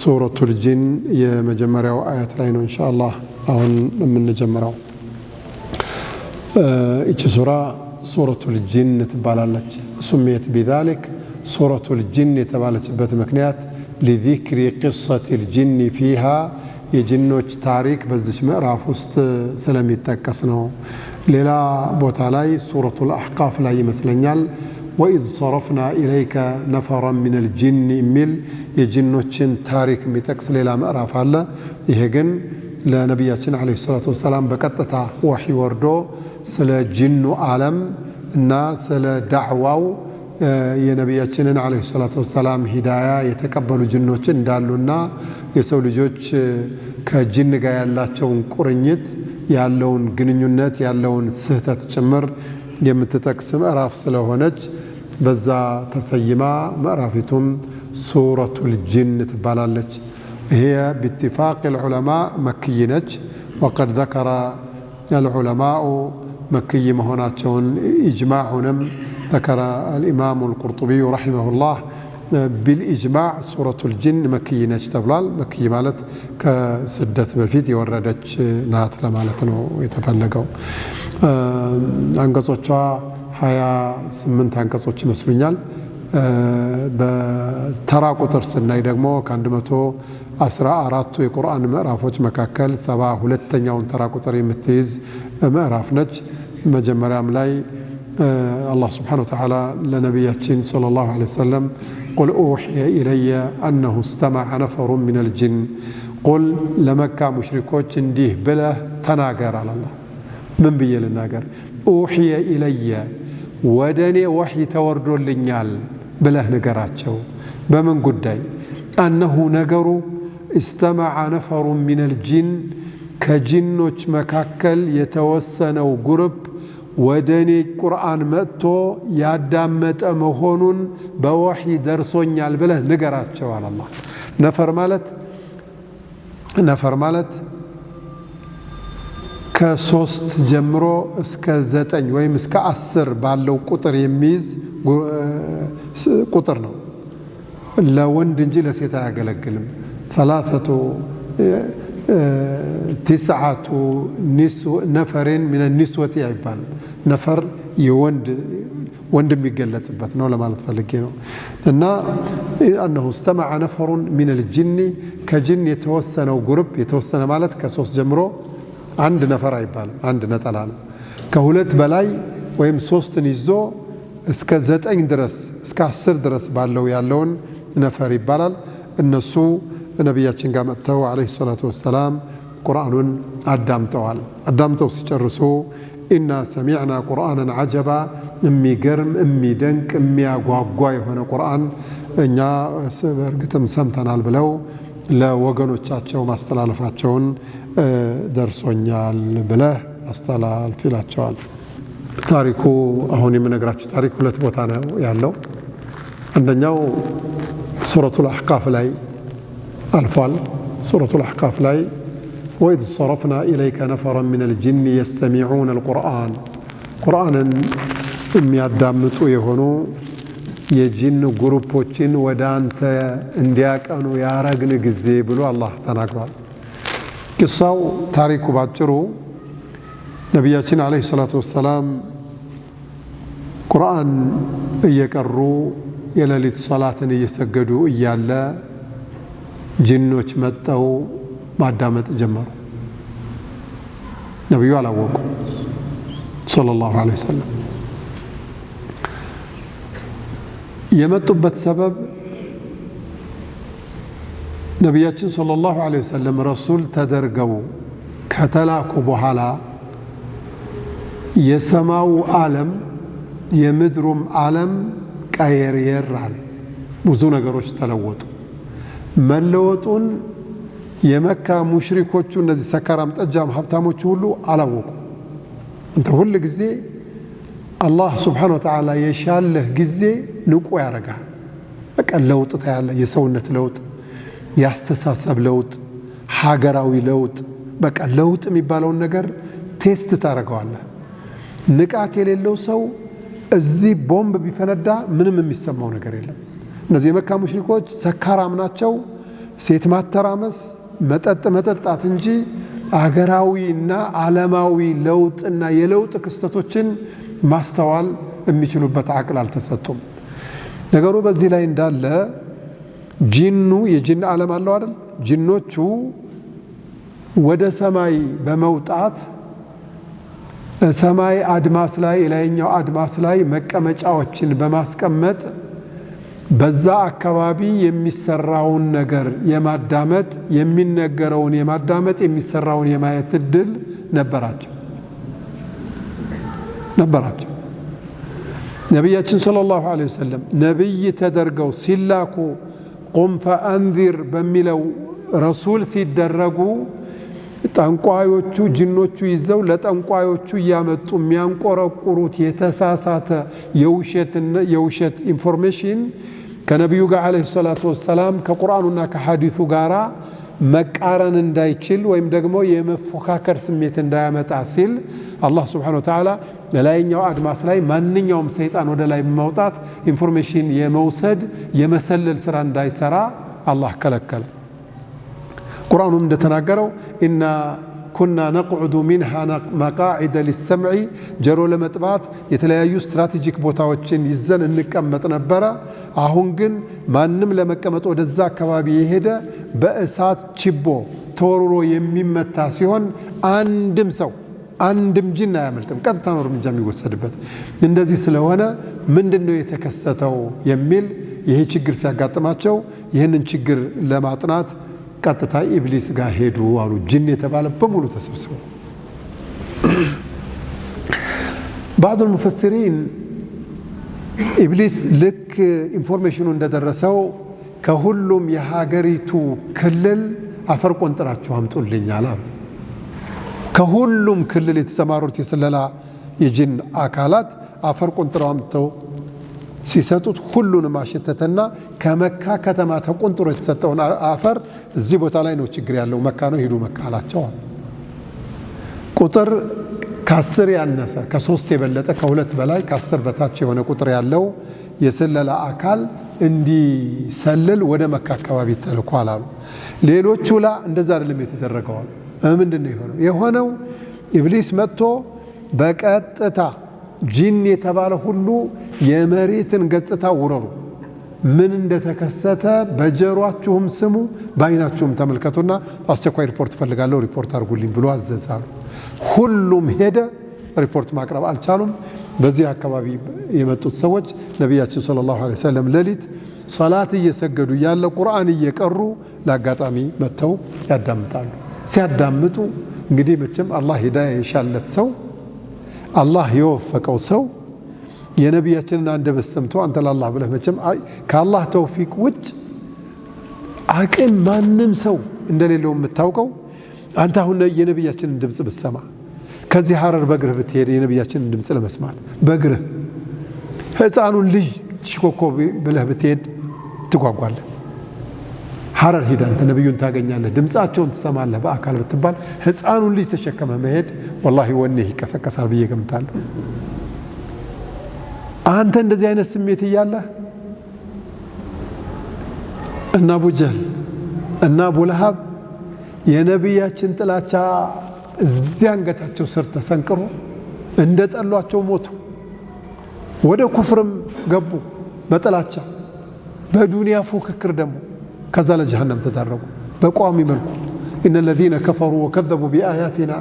سورة الجن يا مجمرة وآيات لين إن شاء الله أهون من نجمرة سورة الجن تبالالج سميت بذلك سورة الجن تبالج بتمكنيات لذكر قصة الجن فيها يجنوج تاريخ بزش مقراف وسط سلامي تكسنو للا بوتالاي سورة الأحقاف لا يمثلنيال وإذ صرفنا إليك نفرا من الجن إميل يجنوجن تاريخ متكس للا مقراف الله يهجن لنبياتنا عليه الصلاة والسلام بكتتا وحي وردو سلا جن عالم الناس سلا دعواو የነቢያችንን አለይሂ ሰላቱ ወሰላም ሂዳያ የተቀበሉ ጅኖችን እንዳሉና የሰው ልጆች ከጅን ጋር ያላቸውን ቁርኝት ያለውን ግንኙነት ያለውን ስህተት ጭምር የምትጠቅስ ምዕራፍ ስለሆነች በዛ ተሰይማ ምዕራፊቱም ሱረቱል ጅን ትባላለች። ይሄ باتفاق العلماء መክይ ነች። وقد ذكر العلماء مكي مهوناتشون إجماعهم ذكر الإمام القرطبي رحمه الله بالإجماع سورة الجن مكي نجتبلال مكي مالت كسدت بفيت يوردج نات لمالتنا يتفلقوا أنقصوشا هيا سمنت أنقصوش مسلونيال بترى قطر سنة يدقمو كان دمتو أسرع أرادتو القرآن مأرافوش مكاكل سبا هلتن يون ترى قطر يمتيز مأراف نج مجمرة أملاي الله سبحانه وتعالى لنبياتين صلى الله عليه وسلم قل أوحي إلي أنه استمع نفر من الجن قل لمكة مشركوش انديه بلا تناقر على الله من بيا للناقر أوحي إلي ودني وحي توردو لنيال بلا نقراتشو بمن قداي أنه نقروا استمع نفر من الجن كجنوش مكاكل يتوسنوا قرب ودني قرآن مأتو يادامت أمهون بوحي درسون يالبله نقرات شوال الله نفر مالت كسوست جمرو اسكا زتن ويم اسكا أسر بالو قطر يميز قطرنا لا وندنجي لسيتا يقلقلم 9 نفر من النسوة عبال نفر يوند ميقلس بثنو لما نتفلقينه أنه استمع نفر من الجن كجن يتوسن وقرب يتوسن مالت كسوس جمرو عند نفر عبال عند نتلان كهولت بلاي ويم سوست نيزو اسكا زتين درس اسكا 10 درس بالو يالون نفر يبالال النسو ነቢያችን ጋር መጥተው ዓለይሂ ሰላቱ ወሰላም ቁርአኑን አዳምጠው ሲጨርሱ ኢና ሰሚዕና ቁርአንን ዐጀባ የሚገርም የሚደንቅ የሚያጓጓ የሆነ ቁርአን እኛ በእርግጥም ሰምተናል ብለው ለወገኖቻቸው ማስተላለፋቸውን ደርሶኛል ብለህ አስተላልፍ ይላቸዋል። ታሪኩ አሁን የምነግራችሁ ታሪክ ሁለት ቦታ ነው ያለው። አንደኛው ሱረቱል አሕቃፍ ላይ አልፏል። ሱረቱል አሕቃፍ ላይ ወኢዝ ሰረፍና ኢለይከ ነፈረን ሚነል ጂኒ የስተሚዑነ አልቁርአን ቁርአንን የሚያዳምጡ የሆኑ የጂን ግሩፖችን ወደ አንተ እንዲያቀኑ ያረግን ጊዜ ብሎ አላህ ተናግሯል። ቂሳው ታሪኩ ባጭሩ ነቢያችን ዓለይሂ ሰላቱ ወሰላም ቁርአን እየቀሩ የሌሊት ሰላትን እየሰገዱ እያለ ጂኖች መጠው ማዳመጥ ጀመሩ። ነቢዩ አላወቁ ሰለላሁ ዐለይሂ ወሰለም። የመጡበት ሰበብ ነቢያችን ሰለላሁ ዐለይሂ ወሰለም ረሱል ተደርገው ከተላኩ በኋላ የሰማው ዓለም የምድሩም ዓለም ቀየር አለ። ብዙ ነገሮች ተለወጡ። መለወጡን የመካ ሙሽሪኮቹ እነዚህ ሰካራም ጠጃም ሀብታሞቹ ሁሉ አላወቁ። እንተ ሁል ጊዜ አላህ ሱብሓነሁ ወተዓላ የሻለህ ጊዜ ንቁ ያረጋል። በቃ ለውጥ ታያለ። የሰውነት ለውጥ፣ ያስተሳሰብ ለውጥ፣ ሀገራዊ ለውጥ። በቃ ለውጥ የሚባለውን ነገር ቴስት ታረጋዋለህ። ንቃት የሌለው ሰው እዚህ ቦምብ ቢፈነዳ ምንም የሚሰማው ነገር የለም። እነዚህ የመካ ሙሽሪኮች ሰካራም ናቸው። ሴት ማተራመስ፣ መጠጣት እንጂ አገራዊና ዓለማዊ ለውጥና የለውጥ ክስተቶችን ማስተዋል የሚችሉበት አቅል አልተሰጡም። ነገሩ በዚህ ላይ እንዳለ ጂኑ የጂን ዓለም አለው አይደል? ጂኖቹ ወደ ሰማይ በመውጣት ሰማይ አድማስ ላይ የላይኛው አድማስ ላይ መቀመጫዎችን በማስቀመጥ በዛ አካባቢ የሚሰራውን ነገር የማዳመጥ የሚነገረውን የማዳመጥ የሚሰራውን የማየት እድል ነበራቸው። ነቢያችን ሰለላሁ ዐለይሂ ወሰለም ነቢይ ተደርገው ሲላኩ ቁም ፈአንዚር በሚለው ረሱል ሲደረጉ ጠንቋዮቹ ጅኖቹ ይዘው ለጠንቋዮቹ እያመጡ የሚያንቆረቁሩት የተሳሳተ የውሸት ኢንፎርሜሽን ከነቢዩ ጋር ዓለይሂ ሰላቱ ወሰላም ከቁርአኑና ከሐዲሱ ጋራ መቃረን እንዳይችል ወይም ደግሞ የመፎካከር ስሜት እንዳያመጣ ሲል አላህ ሱብሓነሁ ወተዓላ ለላይኛው አድማስ ላይ ማንኛውም ሰይጣን ወደ ላይ በማውጣት ኢንፎርሜሽን የመውሰድ የመሰለል ስራ እንዳይሰራ አላህ ከለከለ። ቁርአኑም እንደተናገረው ኢና ኩና ነቅዑዱ ሚንሃ መቃዒደ ሊሰምዒ ጀሮ ለመጥባት የተለያዩ ስትራቴጂክ ቦታዎችን ይዘን እንቀመጥ ነበረ። አሁን ግን ማንም ለመቀመጥ ወደዛ አካባቢ የሄደ በእሳት ችቦ ተወርሮ የሚመታ ሲሆን አንድም ጅን አያመልጥም፣ ቀጥታ ነው እርምጃ የሚወሰድበት። እንደዚህ ስለሆነ ምንድነው የተከሰተው የሚል ይሄ ችግር ሲያጋጥማቸው ይህንን ችግር ለማጥናት ቀጥታ ኢብሊስ ጋር ሄዱ አሉ። ጅን የተባለ በሙሉ ተሰብስበው ባዕዱል ሙፈሲሪን ኢብሊስ ልክ ኢንፎርሜሽኑ እንደደረሰው ከሁሉም የሀገሪቱ ክልል አፈር ቆንጥራችሁ አምጡልኛል አሉ። ከሁሉም ክልል የተሰማሩት የስለላ የጅን አካላት አፈር ቆንጥረው አምጥተው ሲሰጡት ሁሉንም አሸተተና ከመካ ከተማ ተቆንጥሮ የተሰጠውን አፈር እዚህ ቦታ ላይ ነው ችግር ያለው፣ መካ ነው ሄዱ መካ አላቸዋል። ቁጥር ከ10 ያነሰ ከ3 የበለጠ ከ2 በላይ ከ10 በታች የሆነ ቁጥር ያለው የስለላ አካል እንዲሰልል ወደ መካ አካባቢ ተልኳል አሉ። ሌሎቹ እንደዛ አይደለም የተደረገዋል። ምንድነው የሆነው? ኢብሊስ መጥቶ በቀጥታ ጂን የተባለ ሁሉ የመሬትን ገጽታ ውረሩ፣ ምን እንደተከሰተ በጀሯችሁም ስሙ በአይናችሁም ተመልከቱና አስቸኳይ ሪፖርት ፈልጋለሁ ሪፖርት አድርጉልኝ ብሎ አዘዛሉ። ሁሉም ሄደ። ሪፖርት ማቅረብ አልቻሉም። በዚህ አካባቢ የመጡት ሰዎች ነቢያችን ሰለላሁ ዐለይሂ ወሰለም ሌሊት ሶላት እየሰገዱ ያለ ቁርአን እየቀሩ ለአጋጣሚ መተው ያዳምጣሉ። ሲያዳምጡ እንግዲህ መቼም አላህ ሂዳያ የሻለት ሰው አላህ የወፈቀው ሰው የነቢያችንን አንደበት ሰምቶ አንተ ለአላህ ብለህ መቼም ከአላህ ተውፊቅ ውጭ አቅም ማንም ሰው እንደሌለው የምታውቀው አንተ አሁን የነቢያችንን ድምፅ ብትሰማ ከዚህ ሐረር በእግርህ ብትሄድ የነቢያችንን ድምፅ ለመስማት በእግርህ ሕፃኑን ልጅ ሽኮኮ ብለህ ብትሄድ ትጓጓለህ። ሐረር ሂድ አንተ ነቢዩን ታገኛለህ፣ ድምፃቸውን ትሰማለህ በአካል ብትባል ሕፃኑን ልጅ ተሸከመህ መሄድ ወላሂ ወኔህ ይቀሰቀሳል ብዬ ገምታለሁ። አንተ እንደዚህ አይነት ስሜት እያለህ እና አቡ ጀህል እና አቡ ለሃብ የነቢያችን ጥላቻ እዚያ አንገታቸው ስር ተሰንቅሮ እንደ ጠሏቸው ሞቱ። ወደ ኩፍርም ገቡ በጥላቻ በዱንያ ፉክክር ደግሞ ከዛ ለጀሃነም ተዳረጉ በቋሚ መልኩ። ኢነ الذين كفروا وكذبوا بآياتنا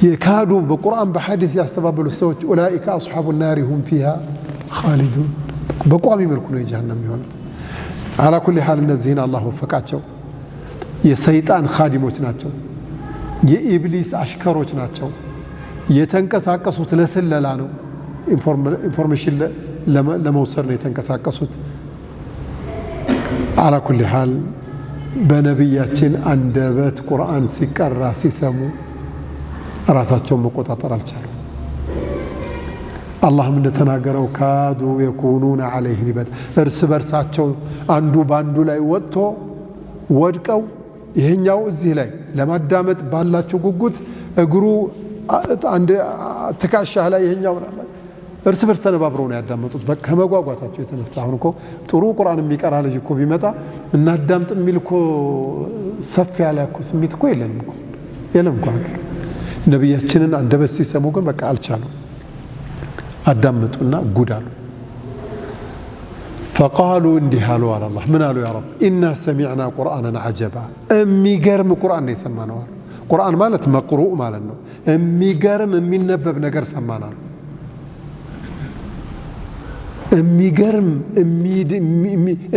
የካዱ በቁርአን በሐዲስ ያስተባበሉ ሰዎች ኡላኢከ አስሐቡ النار هم فيها خالدون በቋሚ መልኩ ነው የጀሃነም የሚሆኑት። على كل حال እነዚህን አላህ ወፈቃቸው። የሰይጣን ኻዲሞች ናቸው፣ የኢብሊስ አሽከሮች ናቸው። የተንቀሳቀሱት ለስለላ ነው፣ ኢንፎርሜሽን ለመውሰድ ነው የተንቀሳቀሱት። على كل حال በነቢያችን አንደበት ቁርአን ሲቀራ ሲሰሙ ራሳቸውን መቆጣጠር አልቻሉም። አላህም እንደተናገረው ካዱ የኩኑነ ዐለይህ ሊበድ እርስ በርሳቸው አንዱ ባንዱ ላይ ወጥቶ ወድቀው ይሄኛው እዚህ ላይ ለማዳመጥ ባላቸው ጉጉት እግሩ አንድ ትካሻህ ላይ ይሄኛው እርስ በርስ ተነባብረው ነው ያዳመጡት ከመጓጓታቸው የተነሳ። አሁን እኮ ጥሩ ቁርአን የሚቀራ ልጅ እኮ ቢመጣ እናዳምጥ የሚል እኮ ሰፍ ያለ እኮ ስሜት እኮ የለም እኮ ነቢያችንን አንደበት ሲሰሙ ግን በቃ አልቻሉም። አዳመጡና ጉድ አሉ። فقالوا እንዲህ አሉ አለ አላህ ምን አሉ? ያ ረብ ኢና ሰሚዕና ቁርአንን ዐጀባ የሚገርም ቁርአን ነው የሰማነው። ቁርአን ማለት መቅሩእ ማለት ነው። የሚገርም የሚነበብ ነገር ሰማናል። የሚገርም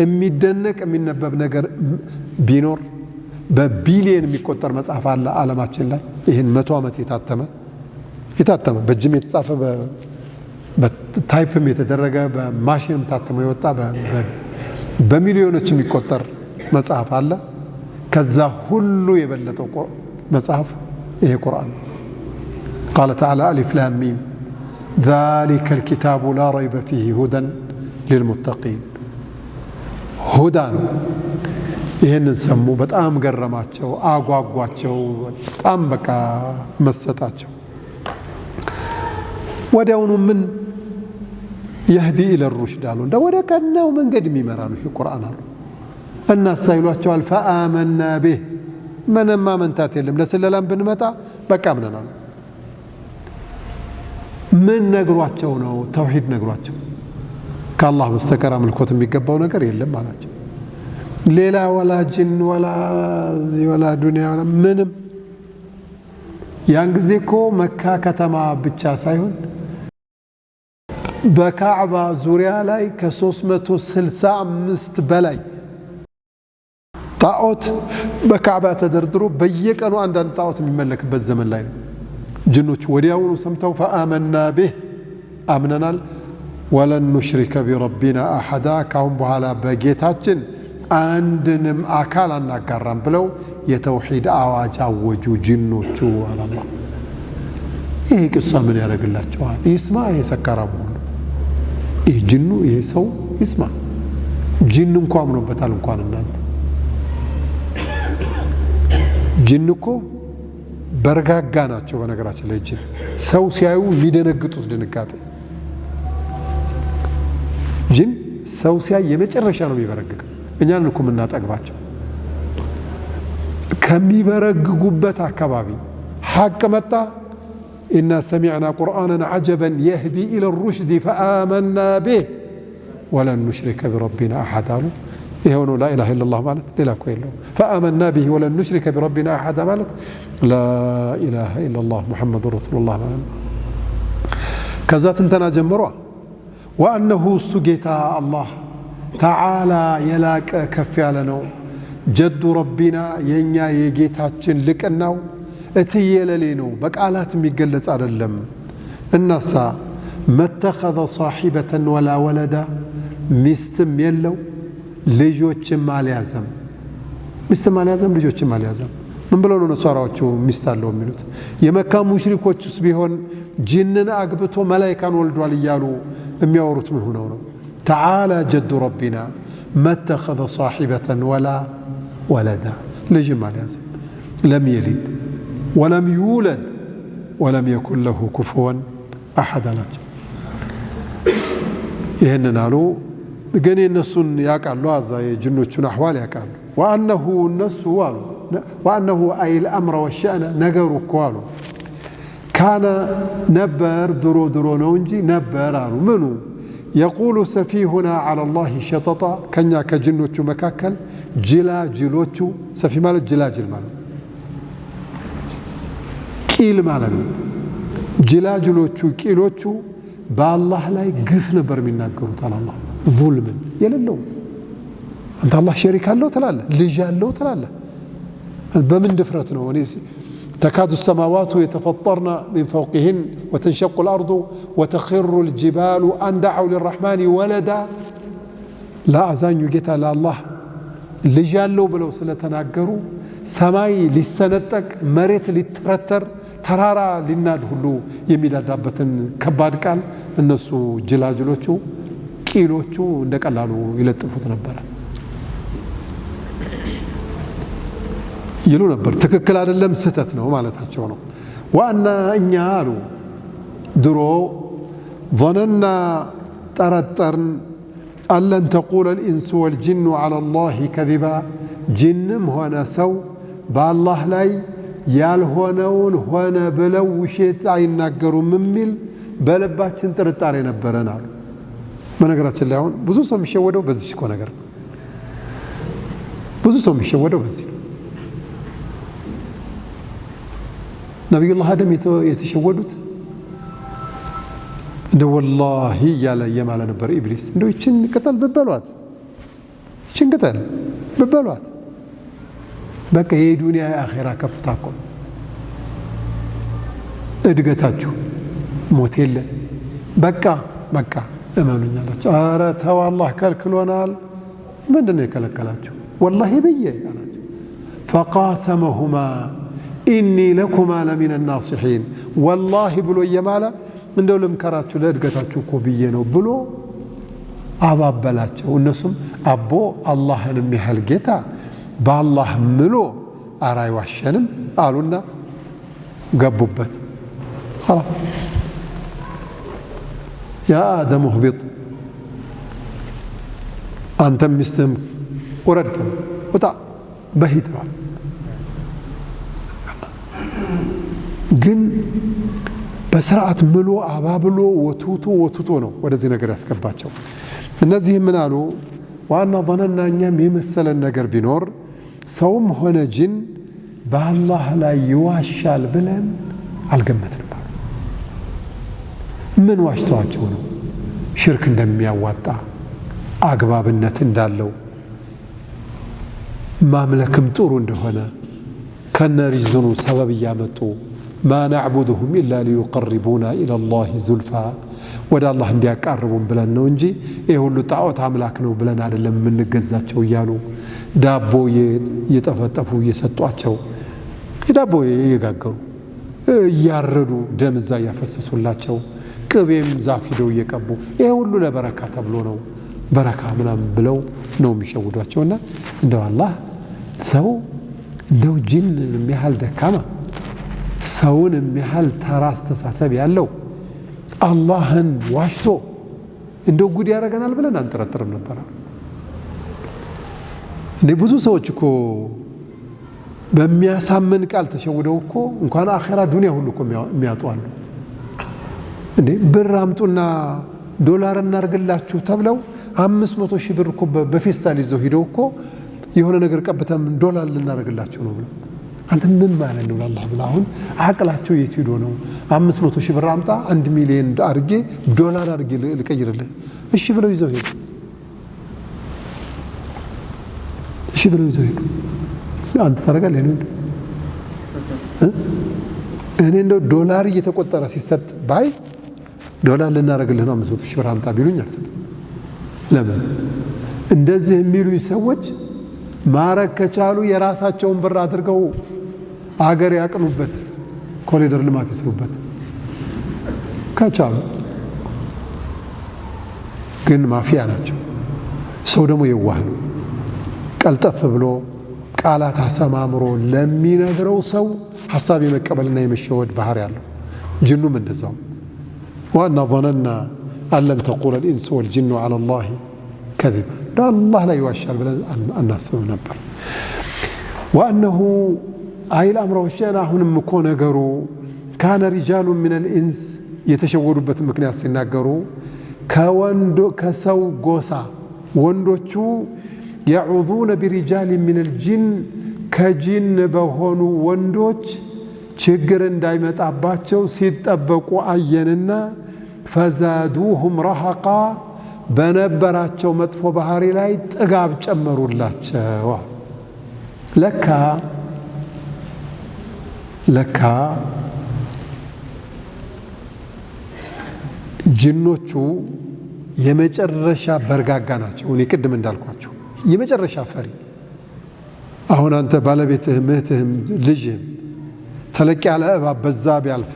የሚደነቅ የሚነበብ ነገር ቢኖር በቢሊየን የሚቆጠር መጽሐፍ አለ ዓለማችን ላይ። ይህን 100 ዓመት የታተመ በእጅም የተጻፈ በታይፕም የተደረገ በማሽንም ታትሞ የወጣ በሚሊዮኖች የሚቆጠር መጽሐፍ አለ። ከዛ ሁሉ የበለጠው መጽሐፍ ይሄ ቁርአን። ቃለ ተዓላ አሊፍ ላም ሚም ذلك الكتاب لا ريب فيه هدى للمتقين ሁዳ ነው። ይህንን ሰሙ፣ በጣም ገረማቸው፣ አጓጓቸው፣ በጣም በቃ መሰጣቸው። ወዲያውኑ ምን የህዲ ኢለ ሩሽድ አሉ፣ እንደ ወደ ቀናው መንገድ የሚመራ ነው ይህ ቁርአን አሉ። እናሳይሏቸዋል። ፈአመና ቢህ ምንም ማመንታት የለም። ለስለላም ብንመጣ በቃ አምነናል። ምን ነግሯቸው ነው? ተውሂድ ነግሯቸው። ከአላህ በስተቀር አምልኮት የሚገባው ነገር የለም አላቸው። ሌላ ወላ ጅን ወላ ዱንያ ወላ ምንም። ያን ጊዜ እኮ መካ ከተማ ብቻ ሳይሆን በካዕባ ዙሪያ ላይ ከ365 በላይ ጣዖት በካዕባ ተደርድሮ በየቀኑ አንዳንድ ጣዖት የሚመለክበት ዘመን ላይ ነው። ጅኖች ወዲያውኑ ሰምተው ፈአመና ቢህ አምነናል፣ ወለን ኑሽሪከ ቢረቢና አሐዳ ካሁን በኋላ በጌታችን አንድንም አካል አናጋራም ብለው የተውሂድ አዋጅ አወጁ ጅኖቹ። አላላ ይሄ ቅሳ ምን ያደርግላቸዋል? ይስማ። ይሄ ሰካራ መሆኑ ይህ ጅኑ ይሄ ሰው ይስማ። ጅን እንኳ አምኖበታል። እንኳን እናንተ ጅን እኮ በርጋጋ ናቸው። በነገራችን ላይ ጅን ሰው ሲያዩ የሚደነግጡት ድንጋጤ፣ ጅን ሰው ሲያይ የመጨረሻ ነው የሚበረግገው። እኛን እኮ የምናጠግባቸው ከሚበረግጉበት አካባቢ ሐቅ መጣ። ኢና ሰሚዕና ቁርአንን ዐጀበን የህዲ ኢለ ሩሽድ ፈአመና ቢህ ወለን ኑሽሪከ ቢረቢና አሐድ አሉ። ይሄው ነው ላኢላሃ ኢለላህ ማለት። ሌላ እኮ የለውም። ፈአመና ቢህ ወለን ኑሽሪከ ቢረቢና አሐድ ማለት ላኢላሃ ኢለላህ ሙሐመዱን ረሱሉላህ ማለት ነው። ከዛ ትንተና ጀምሯ ወአነሁ እሱ ጌታ አላህ ተዓላ የላቀ ከፍ ያለ ነው ጀዱ ረቢና የኛ የጌታችን ልቅናው እትየለሌ ነው በቃላት የሚገለጽ አይደለም እናሳ መተኸዘ ሷሒበተን ወላ ወለዳ ሚስትም የለው ልጆችም አልያዘም ሚስትም አልያዘም ልጆችም አልያዘም ምን ብለው ነው ነሷራዎቹ ሚስት አለው የሚሉት የመካ ሙሽሪኮችስ ቢሆን ጂንን አግብቶ መላእክታን ወልዷል እያሉ የሚያወሩት ምን ሆነው ነው ተዓላ ጀዱ ረቢና መተኸዘ ሷሒበተን ወላ ወለዳ ልጅም አልያዘም ለም የሊድ ወለም ይውለድ ወለም የኩን ለሁ ኩፉወን አሐድ አላቸው ይህንን አሉ ግን የነሱን ያውቃሉ አዛ የጅኖቹን አህዋል ያውቃሉ ወአነሁ እነሱ አሉ ወአነሁ አይ الامر والشأن ነገሩ እኮ አሉ ካነ ነበር ድሮ ነው እንጂ ነበር አሉ ምኑ يقول سفيهنا على الله شططا ከኛ ከጅኖቹ መካከል ጅላጅሎቹ ሰፊ ማለት ጅላጅል ማለት ቂል ማለት ነው ጅላጅሎቹ ቂሎቹ በአላህ ላይ ግፍ ነበር የሚናገሩት አላህ ዙልምን የሌለው አንተ አላህ ሸሪክ አለው ትላለህ ልጅ አለው ትላለህ በምን ድፍረት ነው እኔ تكاد السماوات يتفطرن من فوقهن وتنشق الأرض وتخر الجبال أن دعوا للرحمن ولدا لا أزان يجيت على الله لجالو بلو سلتناقروا سماي للسنتك مريت للترتر ترارا للناد هلو يميل الرابطن كبار كان النسو جلاجلوچو كيلوچو اندك اللالو يلتفوت نبرا يلو نبر تككل على اللم ستتنا ومالتها ነው وأن እኛሉ ድሮ ظننا ጠረጠርን ألن تقول الإنس والجن على الله كذبا جنم هنا سو بالله لاي ያልሆነውን ሆነ ብለው ውሸት አይናገሩም የሚል በልባችን ጥርጣሬ ነበረን አሉ በነገራችን ላይ አሁን ብዙ ሰው የሚሸወደው በዚህ እኮ ነገር ብዙ ሰው የሚሸወደው በዚህ ነብዩላህ አደም የተሸወዱት እንደ ወላሂ ያለ የማለ ነበር ኢብሊስ እንደው ይችን ቅጠል በበሏት ይችን ቅጠል በበሏት በቃ የዱንያ የአኺራ ከፍታኮ እድገታችሁ ሞት የለ በቃ እመኑኛላችሁ አረ ተው አላህ ከልክሎናል ምንድነው የከለከላችሁ ወላሂ በየ አላችሁ فقاسمهما إني لكما لمن الناصحين والله بلو يمالا من دولم كراتشو لأدقاتشو كوبيينو بلو أبابلاتشو النسم أبو الله نمي هالجيتا بالله ملو أراي وحشنم قالونا قبوبت خلاص يا آدم اهبط أنت مستم وردتم وطع بهيتوا ግን በስርዓት ምሎ አባብሎ ወቱቶ ነው ወደዚህ ነገር ያስገባቸው እነዚህ ምን አሉ ዋና ظننا እኛም የመሰለን ነገር ቢኖር ሰውም ሆነ ጅን በአላህ ላይ ይዋሻል ብለን አልገመትንም ምን ዋሽተዋቸው ነው ሽርክ እንደሚያዋጣ አግባብነት እንዳለው ማምለክም ጥሩ እንደሆነ ከነሪዝኑ ሰበብ ያመጡ ما نعبدهم إلا ليقربونا إلى الله زلفى ودا الله እንዲያቃርቡን ብለን ነው እንጂ ይሄ ሁሉ ጣዖት አምላክ ነው ብለን አይደለም የምንገዛቸው እያሉ ዳቦ እየጠፈጠፉ እየሰጧቸው ዳቦ እየጋገሩ እያረዱ ደምዛ ያፈሰሱላቸው ቅቤም ዛፍ ሄደው እየቀቡ ይሄ ሁሉ ለበረካ ተብሎ ነው በረካ ምናምን ብለው ነው የሚሸውዷቸውና እንደው አላህ ሰው እንደው ጂን የሚያህል ደካማ ሰውን የሚያህል ተራ አስተሳሰብ ያለው አላህን ዋሽቶ እንደው ጉድ ያደርገናል ብለን አንጠረጥርም ነበር እንዴ ብዙ ሰዎች እኮ በሚያሳምን ቃል ተሸውደው እኮ እንኳን አኺራ ዱንያ ሁሉ እኮ የሚያጧሉ እንዴ ብር አምጡና ዶላር እናርግላችሁ ተብለው 500 ሺህ ብር እኮ በፌስታል ይዘው ሄደው እኮ የሆነ ነገር ቀበተም ዶላር ልናርግላችሁ ነው ብለው አንተ ምን ማለት ነው አላህ ብላ አሁን አቅላቸው የት ሄዶ ነው 500 ሺህ ብር አምጣ 1 ሚሊዮን አርጌ ዶላር አርጌ ልቀይርልህ እሺ ብለው ይዘው ሄዱ ብለው ይዘው ሄዱ። አንተ ታረጋለህ ነው እኔ እንደው ዶላር እየተቆጠረ ሲሰጥ ባይ ዶላር ልናረግልህ ነው 500 ሺህ ብር አምጣ ቢሉኝ አልሰጥም። ለምን እንደዚህ የሚሉኝ ሰዎች ማረግ ከቻሉ የራሳቸውን ብር አድርገው አገር ያቅኑበት፣ ኮሪደር ልማት ይስሩበት ከቻሉ። ግን ማፊያ ናቸው። ሰው ደግሞ የዋህ ነው። ቀልጠፍ ብሎ ቃላት አሰማምሮ ለሚነግረው ሰው ሐሳብ የመቀበልና የመሸወድ ባህሪ ያለው። ጅኑም እንደዛው ወአና ظننا أن لن تقول الإنس والجن على الله كذبا الله لا يواشل ብለን አናስብ ነበር። وأنه أي الأمر والشأن አሁንም እኮ ነገሩ كان رجال من الإنس የተሸወዱበት ምክንያት ሲናገሩ ከሰው ጎሳ ወንዶቹ يعوذون برجال من الجن ከጂን በሆኑ ወንዶች ችግር እንዳይመጣባቸው ሲጠበቁ አየንና فزادوهم رهقا በነበራቸው መጥፎ ባህሪ ላይ ጥጋብ ጨመሩላቸው። ለካ ጅኖቹ የመጨረሻ በርጋጋ ናቸው። እኔ ቅድም እንዳልኳቸው የመጨረሻ ፈሪ። አሁን አንተ ባለቤትህም እህትህም ልጅህም ተለቅ ያለ እባብ በዛ ቢያልፍ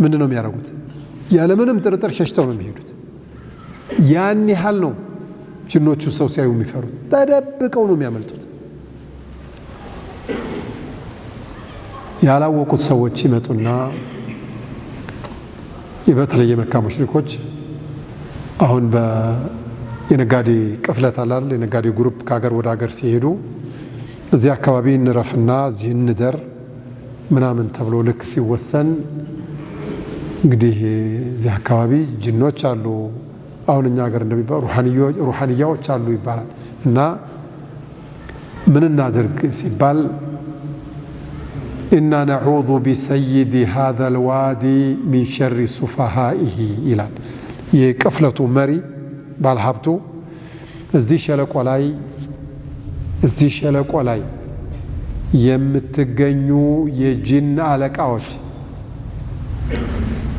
ምንድን ነው የሚያደርጉት? ያለምንም ጥርጥር ሸሽተው ነው የሚሄዱት። ያን ያህል ነው ጅኖቹ ሰው ሲያዩ የሚፈሩት። ተደብቀው ነው የሚያመልጡት። ያላወቁት ሰዎች ይመጡና በተለይ የመካ ሙሽሪኮች አሁን የነጋዴ ቅፍለት አለ አይደል? የነጋዴ ግሩፕ ከሀገር ወደ ሀገር ሲሄዱ እዚህ አካባቢ እንረፍና እዚህ እንደር ምናምን ተብሎ ልክ ሲወሰን እንግዲህ እዚህ አካባቢ ጅኖች አሉ፣ አሁን እኛ ሀገር እንደሚባሉ ሩሃንያዎች አሉ ይባላል። እና ምን እናድርግ ሲባል ኢና ነዑዙ ቢሰይድ ሃዛ ልዋዲ ሚን ሸሪ ሱፋሃኢሂ ይላል። የቅፍለቱ መሪ ባለሀብቱ እዚህ ሸለቆ ላይ የምትገኙ የጂን አለቃዎች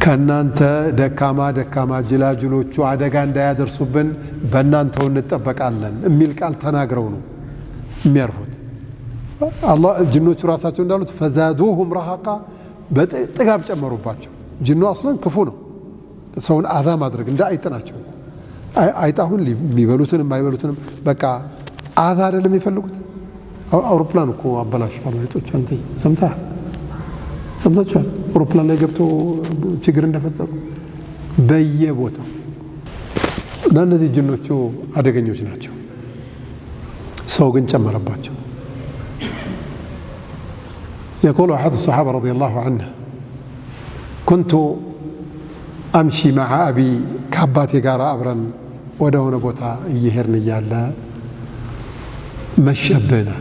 ከናንተ ደካማ ጅላጅሎቹ አደጋ እንዳያደርሱብን በእናንተው እንጠበቃለን የሚል ቃል ተናግረው ነው የሚያርፉት። አላህ ጅኖቹ ራሳቸው እንዳሉት ፈዛዱሁም ረሃቃ በጥጋብ ጨመሩባቸው። ጅኑ አስለን ክፉ ነው፣ ሰውን አዛ ማድረግ እንደ አይጥ ናቸው። አይጣሁን የሚበሉትንም የማይበሉትንም በቃ አዛ አይደለም የሚፈልጉት። አውሮፕላን እኮ አበላሽቷል አይጦች። አንተ ሰምታችኋል? አውሮፕላን ላይ ገብተው ችግር እንደፈጠሩ በየቦታው እና እነዚህ ጅኖቹ አደገኞች ናቸው። ሰው ግን ጨመረባቸው። يقول أحد الصحابة رضي الله عنه كنت أمشي مع أبي كعباتي قارا أبرا ودون بوتا يهرني يالا مشبنا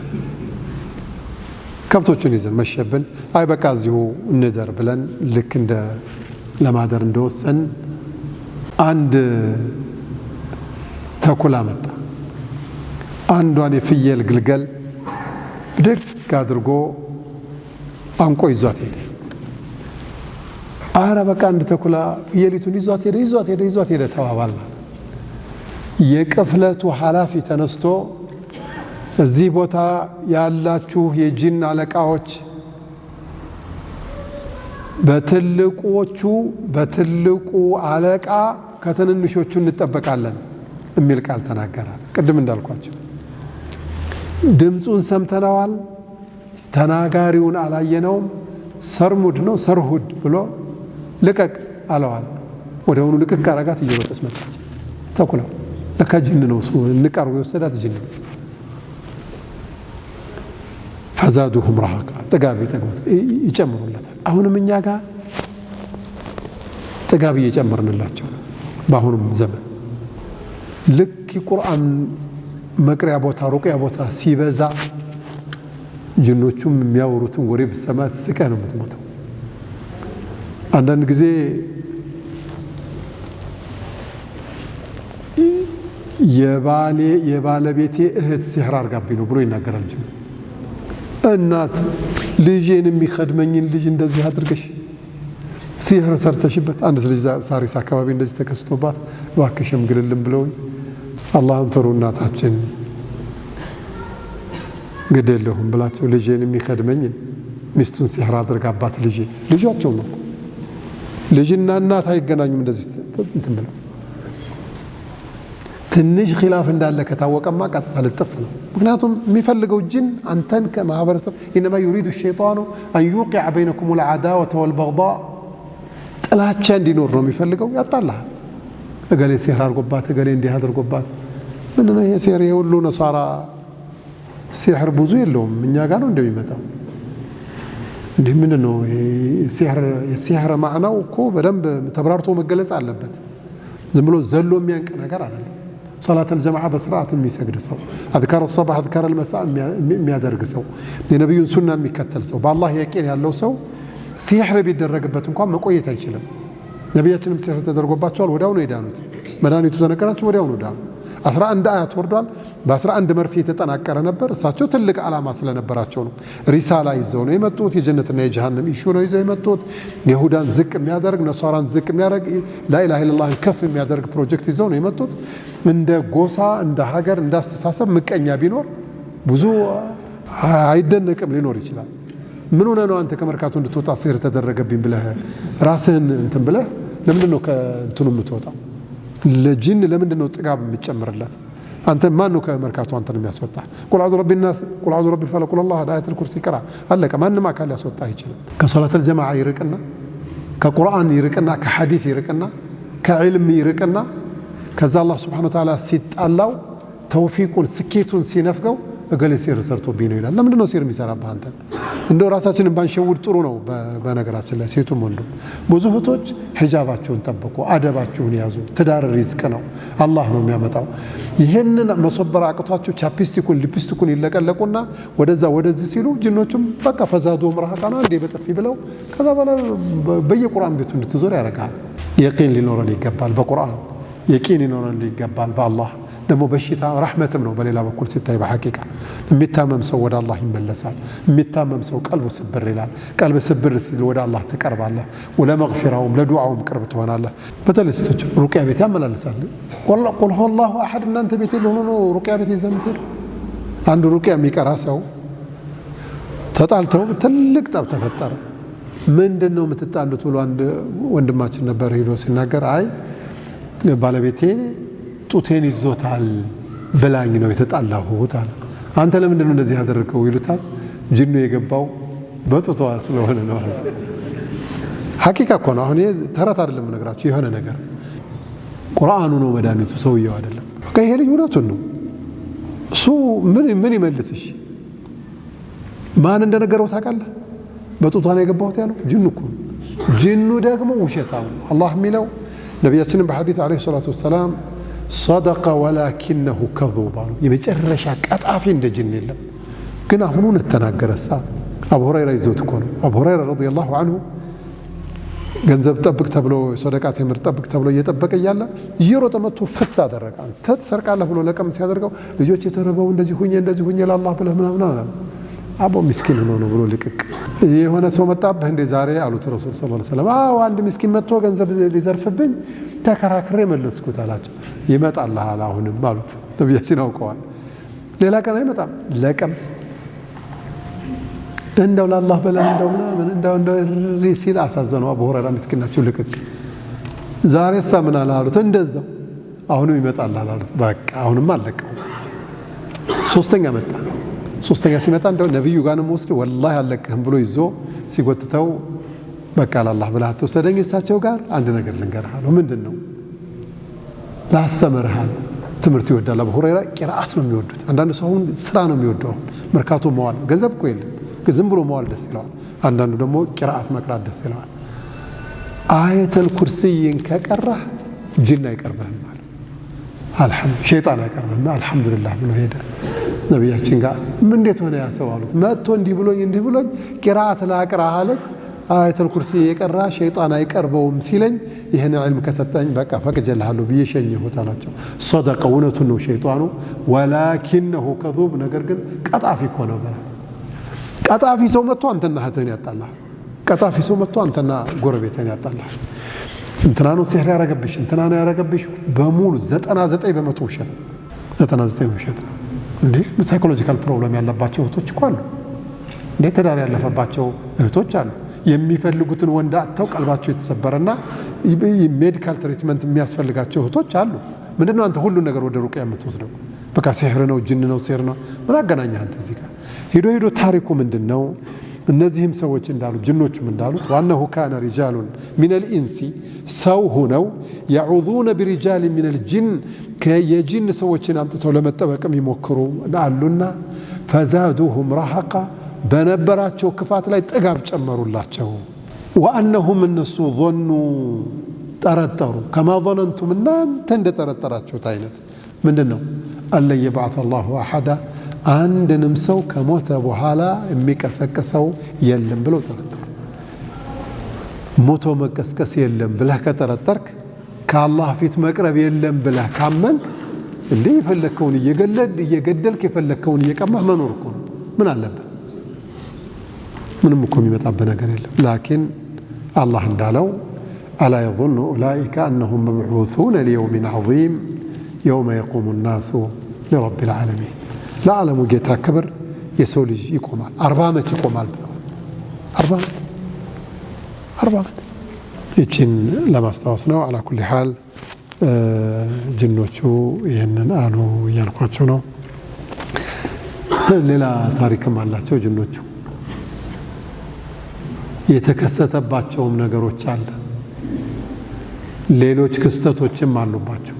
كبتوچون يزن مشبن أي بكازيو ندر بلن لك عند لما در ندوسن عند تاكولا متى عندواني فيل قلقل دك قادرقو አንቆ ይዟት ሄደ። አረ በቃ አንድ ተኩላ ፍየሊቱን ይዟት ሄደ ተባባልና የቅፍለቱ ኃላፊ ተነስቶ እዚህ ቦታ ያላችሁ የጂን አለቃዎች በትልቁ አለቃ ከትንንሾቹ እንጠበቃለን የሚል ቃል ተናገረ። ቅድም እንዳልኳቸው ድምፁን ሰምተናዋል፣ ተናጋሪውን አላየነውም። ሰርሙድ ነው ሰርሁድ ብሎ ልቀቅ አለዋል። ወደውኑ ልቅቅ አረጋት፣ እየወጣች መጣች። ተኩላው ለካ ጅን ነው እሱ ንቀርው የወሰዳት ጅን ነው። ፈዛዱሁም ረሃቃ ጥጋብ ይጨምሩለታል። አሁንም እኛ ጋር ጥጋብ እየጨመርንላቸው ነው። በአሁኑም ዘመን ልክ ቁርአን መቅሪያ ቦታ ሩቅያ ቦታ ሲበዛ ጅኖቹም የሚያወሩትን ወሬ ብትሰማት ስቃይ ነው የምትሞተው። አንዳንድ ጊዜ የባለቤቴ እህት ሲህር አርጋብኝ ነው ብሎ ይናገራል። ጅን እናት ልጄን የሚخدመኝን ልጅ እንደዚህ አድርገሽ ሲህር ሰርተሽበት አንድ ልጅ ሳሪስ አካባቢ እንደዚህ ተከስቶባት ዋከሽም ግልልም ብለው አላህን ፈሩ እናታችን ግደለሁም ብላቸው ልጄን የሚخدመኝን ሚስቱን ሲህር አድርጋባት ልጃቸው ነው። ልጅና እናት አይገናኙም እንደዚህ እንትን ብለው ትንሽ ኺላፍ እንዳለ ከታወቀማ ቀጥታ ልጥፍ ነው። ምክንያቱም የሚፈልገው ጅን አንተን ከማህበረሰብ انما يريد الشيطان ان يوقع بينكم العداوه والبغضاء ጥላቻ እንዲኖር ነው የሚፈልገው። ያጣላህ እገሌ ሲህር አድርጎባት እገሌ እንዲህ አድርጎባት ምንድነው ይሄ ሲህር? የሁሉ ነሳራ ሲህር ብዙ የለውም እኛ ጋር ነው እንደሚመጣው። እንዴ ምንድነው ሲህር ማዕናው እኮ በደንብ ተብራርቶ መገለጽ አለበት። ዝም ብሎ ዘሎ የሚያንቅ ነገር አይደለም። صلاة الجماعة بسرعة የሚሰግድ ሰው أذكار الصباح أذكار المساء የሚያደርግ ሰው የነብዩን ሱና የሚከተል ሰው በአላህ ያቂን ያለው ሰው ሲህር ቢደረግበት እንኳን መቆየት አይችልም። ነብያችንም ሲህር ተደርጎባቸዋል፣ ወዲያው ነው የዳኑት። መድኃኒቱ ተነገራቸው፣ ወዲያው ነው ዳኑ። 11 አያት ወርዷል። በ11 መርፌ የተጠናቀረ ነበር። እሳቸው ትልቅ ዓላማ ስለነበራቸው ነው። ሪሳላ ይዘው ነው የመጡት። የጀነትና የጀሃነም ኢሹ ነው ይዘው የመጡት። ይሁዳን ዝቅ የሚያደርግ ነሷራን ዝቅ የሚያደርግ ላኢላሃ ኢላላህ ከፍ የሚያደርግ ፕሮጀክት ይዘው ነው የመጡት። እንደ ጎሳ እንደ ሀገር እንደ አስተሳሰብ ምቀኛ ቢኖር ብዙ አይደነቅም ሊኖር ይችላል። ምን ሆነ ነው አንተ ከመርካቶ እንድትወጣ ሲህር ተደረገብኝ ብለህ ራስህን እንትን ብለህ ለምንድነው ከእንትኑ የምትወጣው? ለጂን ለምንድነው ጥጋብ የሚጨምርለት? አንተ ማን ነው ከመርካቶ አንተን የሚያስወጣ? ቁል አዑዙ ቢረቢን ናስ ቁል አዑዙ ቢረቢል ፈለቅ ቁል አላህ አያተል ኩርሲ ቅራ አለቀ። ማንም አካል ያስወጣ አይችልም። ከሶላተል ጀማዓ ይርቅና ከቁርአን ይርቅና ከሐዲስ ይርቅና ከዕልም ይርቅና ከዛ አላህ ሱብሓነሁ ወተዓላ ሲጣላው ተውፊቁን ስኬቱን ሲነፍገው እገሌ ሲህር ሰርቶብኝ ነው ይላል። ለምንድነው ሲህር የሚሰራብህ አንተ? እንደው ራሳችንን ባንሸውድ ጥሩ ነው። በነገራችን ላይ ሴቱም ወንዱም ብዙ እህቶች ሂጃባቸውን ጠብቁ፣ አደባቸውን ያዙ። ትዳር ሪዝቅ ነው፣ አላህ ነው የሚያመጣው። ይሄንን መሰበር አቅቷቸው ቻፕስቲኩን ሊፕስቲኩን ይለቀለቁና ወደዛ ወደዚህ ሲሉ ጅኖቹም በቃ ፈዛዶ ምራቃና እንደ በጥፊ ብለው ከዛ በኋላ በየቁርአን ቤቱ እንድትዞር ያደርጋል። የቂን ሊኖረን ይገባል። በቁርአን የቂን ሊኖረን ይገባል። በአላህ ደግሞ በሽታ ረህመትም ነው። በሌላ በኩል ሲታይ በሐቂቃ የሚታመም ሰው ወደ አላህ ይመለሳል። የሚታመም ሰው ቀልቡ ስብር ይላል። ቀልብ ስብር ሲል ወደ አላህ ትቀርባለህ። ለመግፊራውም ለዱዓውም ቅርብ ትሆናለህ። በተለይ ሴቶች ሩቅያ ቤት ያመላልሳል። ቁል ሁወላሁ አሐድ እናንተ ቤት የሆነ ነው ሩቅያ ቤት ይዘምትል። አንዱ ሩቅያ የሚቀራ ሰው ተጣልተው ትልቅ ጠብ ተፈጠረ። ምንድነው የምትጣሉት ብሎ አንድ ወንድማችን ነበር ሄዶ ሲናገር አይ ባለቤቴ ጡቴን ይዞታል ብላኝ ነው የተጣላሁት አለ። አንተ ለምንድነው እንደዚህ ያደረከው ይሉታል። ጅኑ የገባው በጡቷ ስለሆነ ነው። ሐቂቃ እኮ ነው። አሁን ተረት አይደለም ነገራችሁ፣ የሆነ ነገር ቁርአኑ ነው መድኃኒቱ፣ ሰውየው አይደለም። በቃ ይሄ ልጅ እውነቱን ነው። እሱ ምን ይመልስሽ? ማን እንደነገረው ታውቃለህ? በጡቷ ነው የገባሁት ያለው ጅኑ እኮ። ጅኑ ደግሞ ውሸታም አላህ የሚለው ነቢያችንን በሐዲስ አለይሂ ሰላቱ ወሰላም صدق ولكنه كذوب አሉ። የመጨረሻ ቀጣፊ እንደ ጅን የለም። ግን አሁኑን ተናገረሳ አቡ ሁረይራ ይዞት እኮ ነው። አቡ ሁረይራ ረዲየላሁ ዐንሁ ገንዘብ ጠብቅ ተብሎ ሰደቃ ተምር ጠብቅ ተብሎ እየጠበቀ እያለ እየሮጠ መጥቶ ፍስ አደረገ። አንተ ትሰርቃለህ ብሎ ለቀም ሲያደርገው ልጆች የተረበው እንደዚህ ሁኜ ለአላህ ብለህ ምናምን አለ። አቦ ምስኪን ሆኖ ነው ብሎ ልቅቅ የሆነ ሰው መጣብህ እንደ ዛሬ አሉት ረሱል ሰለላሁ ዐለይሂ ወሰለም። አዎ አንድ ምስኪን መጥቶ ገንዘብ ሊዘርፍብኝ ተከራክሬ መለስኩት አላቸው። ይመጣልሃል አሁንም አሉት። ነብያችን አውቀዋል። ሌላ ቀን አይመጣም። ለቀም እንደው ለአላህ ብለህ እንደው ምናምን እንደው ሲል አሳዘነው። አቡ ሁረይራ ምስኪን ናቸው ልቅቅ። ዛሬሳ ምን አለ አሉት። እንደዛው አሁንም ይመጣልሃል አሉት። በቃ አሁንም አለቀው። ሶስተኛ መጣ። ሶስተኛ ሲመጣ እንደው ነብዩ ጋርም ወስድ ወላሂ አለቀህም ብሎ ይዞ ሲጎትተው በቃ ለአላህ ብለህ አትወሰደኝ እሳቸው ጋር አንድ ነገር ልንገርህ አለው። ምንድነው? ላስተምርህ። ትምህርት ይወዳል አቡ ሁረይራ። ቂራአት ነው የሚወዱት። አንዳንድ ሰው አሁን ስራ ነው የሚወደው። መርካቶ መዋል ገንዘብ እኮ የለም፣ ዝም ብሎ መዋል ደስ ይለዋል። አንዳንዱ ደግሞ ቂራአት መቅራት ደስ ይለዋል። አየተል ኩርሲይን ከቀራህ ጅን አይቀርብህም ማለት አልሐምዱሊላህ፣ ሸይጣን አይቀርብህም አልሐምዱሊላህ ብሎ ሄደ። ነብያችን ጋር እንዴት ሆነ ያ ሰው አሉት። መጥቶ እንዲህ ብሎኝ ቂራአት ላቅራ አለኝ። አያተል ኩርሲ የቀራ ሸይጣን አይቀርበውም ሲለኝ ይሄን ዒልም ከሰጠኝ በቃ ፈቅጄልሃለሁ ብዬ ሸኘሁት አላቸው። ሰደቀ እውነቱን ነው ሸይጣኑ ወላኪነሁ ከዙብ ነገር ግን ቀጣፊ እኮ ነበር። ቀጣፊ ሰው መጥቶ አንተና እህትህን ያጣላል። ቀጣፊ ሰው መጥቶ አንተና ጎረቤትህን ያጣላል። እንትና ነው ሲህር ያረገብሽ እንትና ነው ያረገብሽ በሙሉ 99% ውሸት ነው። 99 ውሸት ነው። እንዴ ሳይኮሎጂካል ፕሮብለም ያለባቸው እህቶች እኮ አሉ። እንዴ ትዳር ያለፈባቸው እህቶች አሉ። የሚፈልጉትን ወንድ አጥተው ቀልባቸው የተሰበረና ሜዲካል ትሪትመንት የሚያስፈልጋቸው እህቶች አሉ። ምንድነው አንተ ሁሉ ነገር ወደ ሩቅያ የምትወስደው? በቃ ሲህር ነው ጅን ነው ሲህር ነው ምን አገናኘህ አንተ እዚህ ጋር? ሄዶ ታሪኩ ምንድነው? እነዚህም ሰዎች እንዳሉት ጅኖቹም እንዳሉት ዋነሁ ካነ ሪጃሉን ሚነል ኢንሲ ሰው ሆነው يعوذون برجال من الجن ከየጂን ሰዎችን አምጥተው ለመጠበቅም ይሞክሩ አሉና فزادوهم رهقا በነበራቸው ክፋት ላይ ጥጋብ ጨመሩላቸው። وأنهم እነሱ ظنوا ጠረጠሩ كما ظننتم እናንተ እንደጠረጠራችሁት አይነት ምንድነው አለን يبعث الله أحدا አንድንም ሰው ከሞተ በኋላ የሚቀሰቅሰው የለም ብለው ጠረጠሩ። ሞቶ መቀስቀስ የለም ብለህ ከጠረጠርክ ከአላህ ፊት መቅረብ የለም ብለህ ካመንክ እንዴ የፈለከውን እየገደልክ የፈለከውን እየቀማህ መኖር እኮ ነው። ምን አለበት? ምንም እኮ የሚመጣበት ነገር የለም። ላኪን አላህ እንዳለው አላ የظن أولئك أنهم مبعوثون ليوم عظيم يوم يقوم الناس لرب العالمين ለዓለሙ ጌታ ክብር የሰው ልጅ ይቆማል 40 ዓመት ይቆማል ብለዋል። 40 ዓመት ይችን ለማስታወስ ነው። አላ ኩሊ ሐል ጅኖቹ ይህንን አሉ እያልኳቸው ነው። ሌላ ታሪክም አላቸው ጅኖቹ። የተከሰተባቸውም ነገሮች አለ። ሌሎች ክስተቶችም አሉባቸው።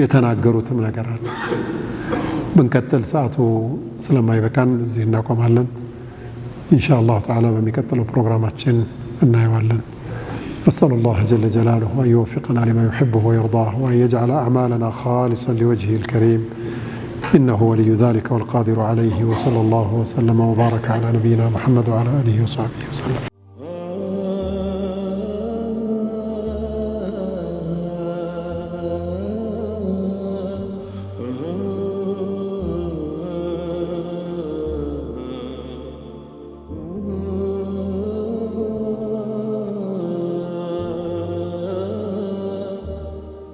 የተናገሩትም ነገር አለ። ብንቀጥል ሰዓቱ ስለማይበቃን እዚህ እናቆማለን። ኢንሻአላህ ተዓላ በሚቀጥለው ፕሮግራማችን እናየዋለን። أسأل الله جل جلاله أن يوفقنا لما يحبه ويرضاه وأن يجعل أعمالنا خالصا لوجهه الكريم إنه ولي ذلك والقادر عليه. وصلى الله وسلم وبارك على نبينا محمد وعلى آله وصحبه وسلم.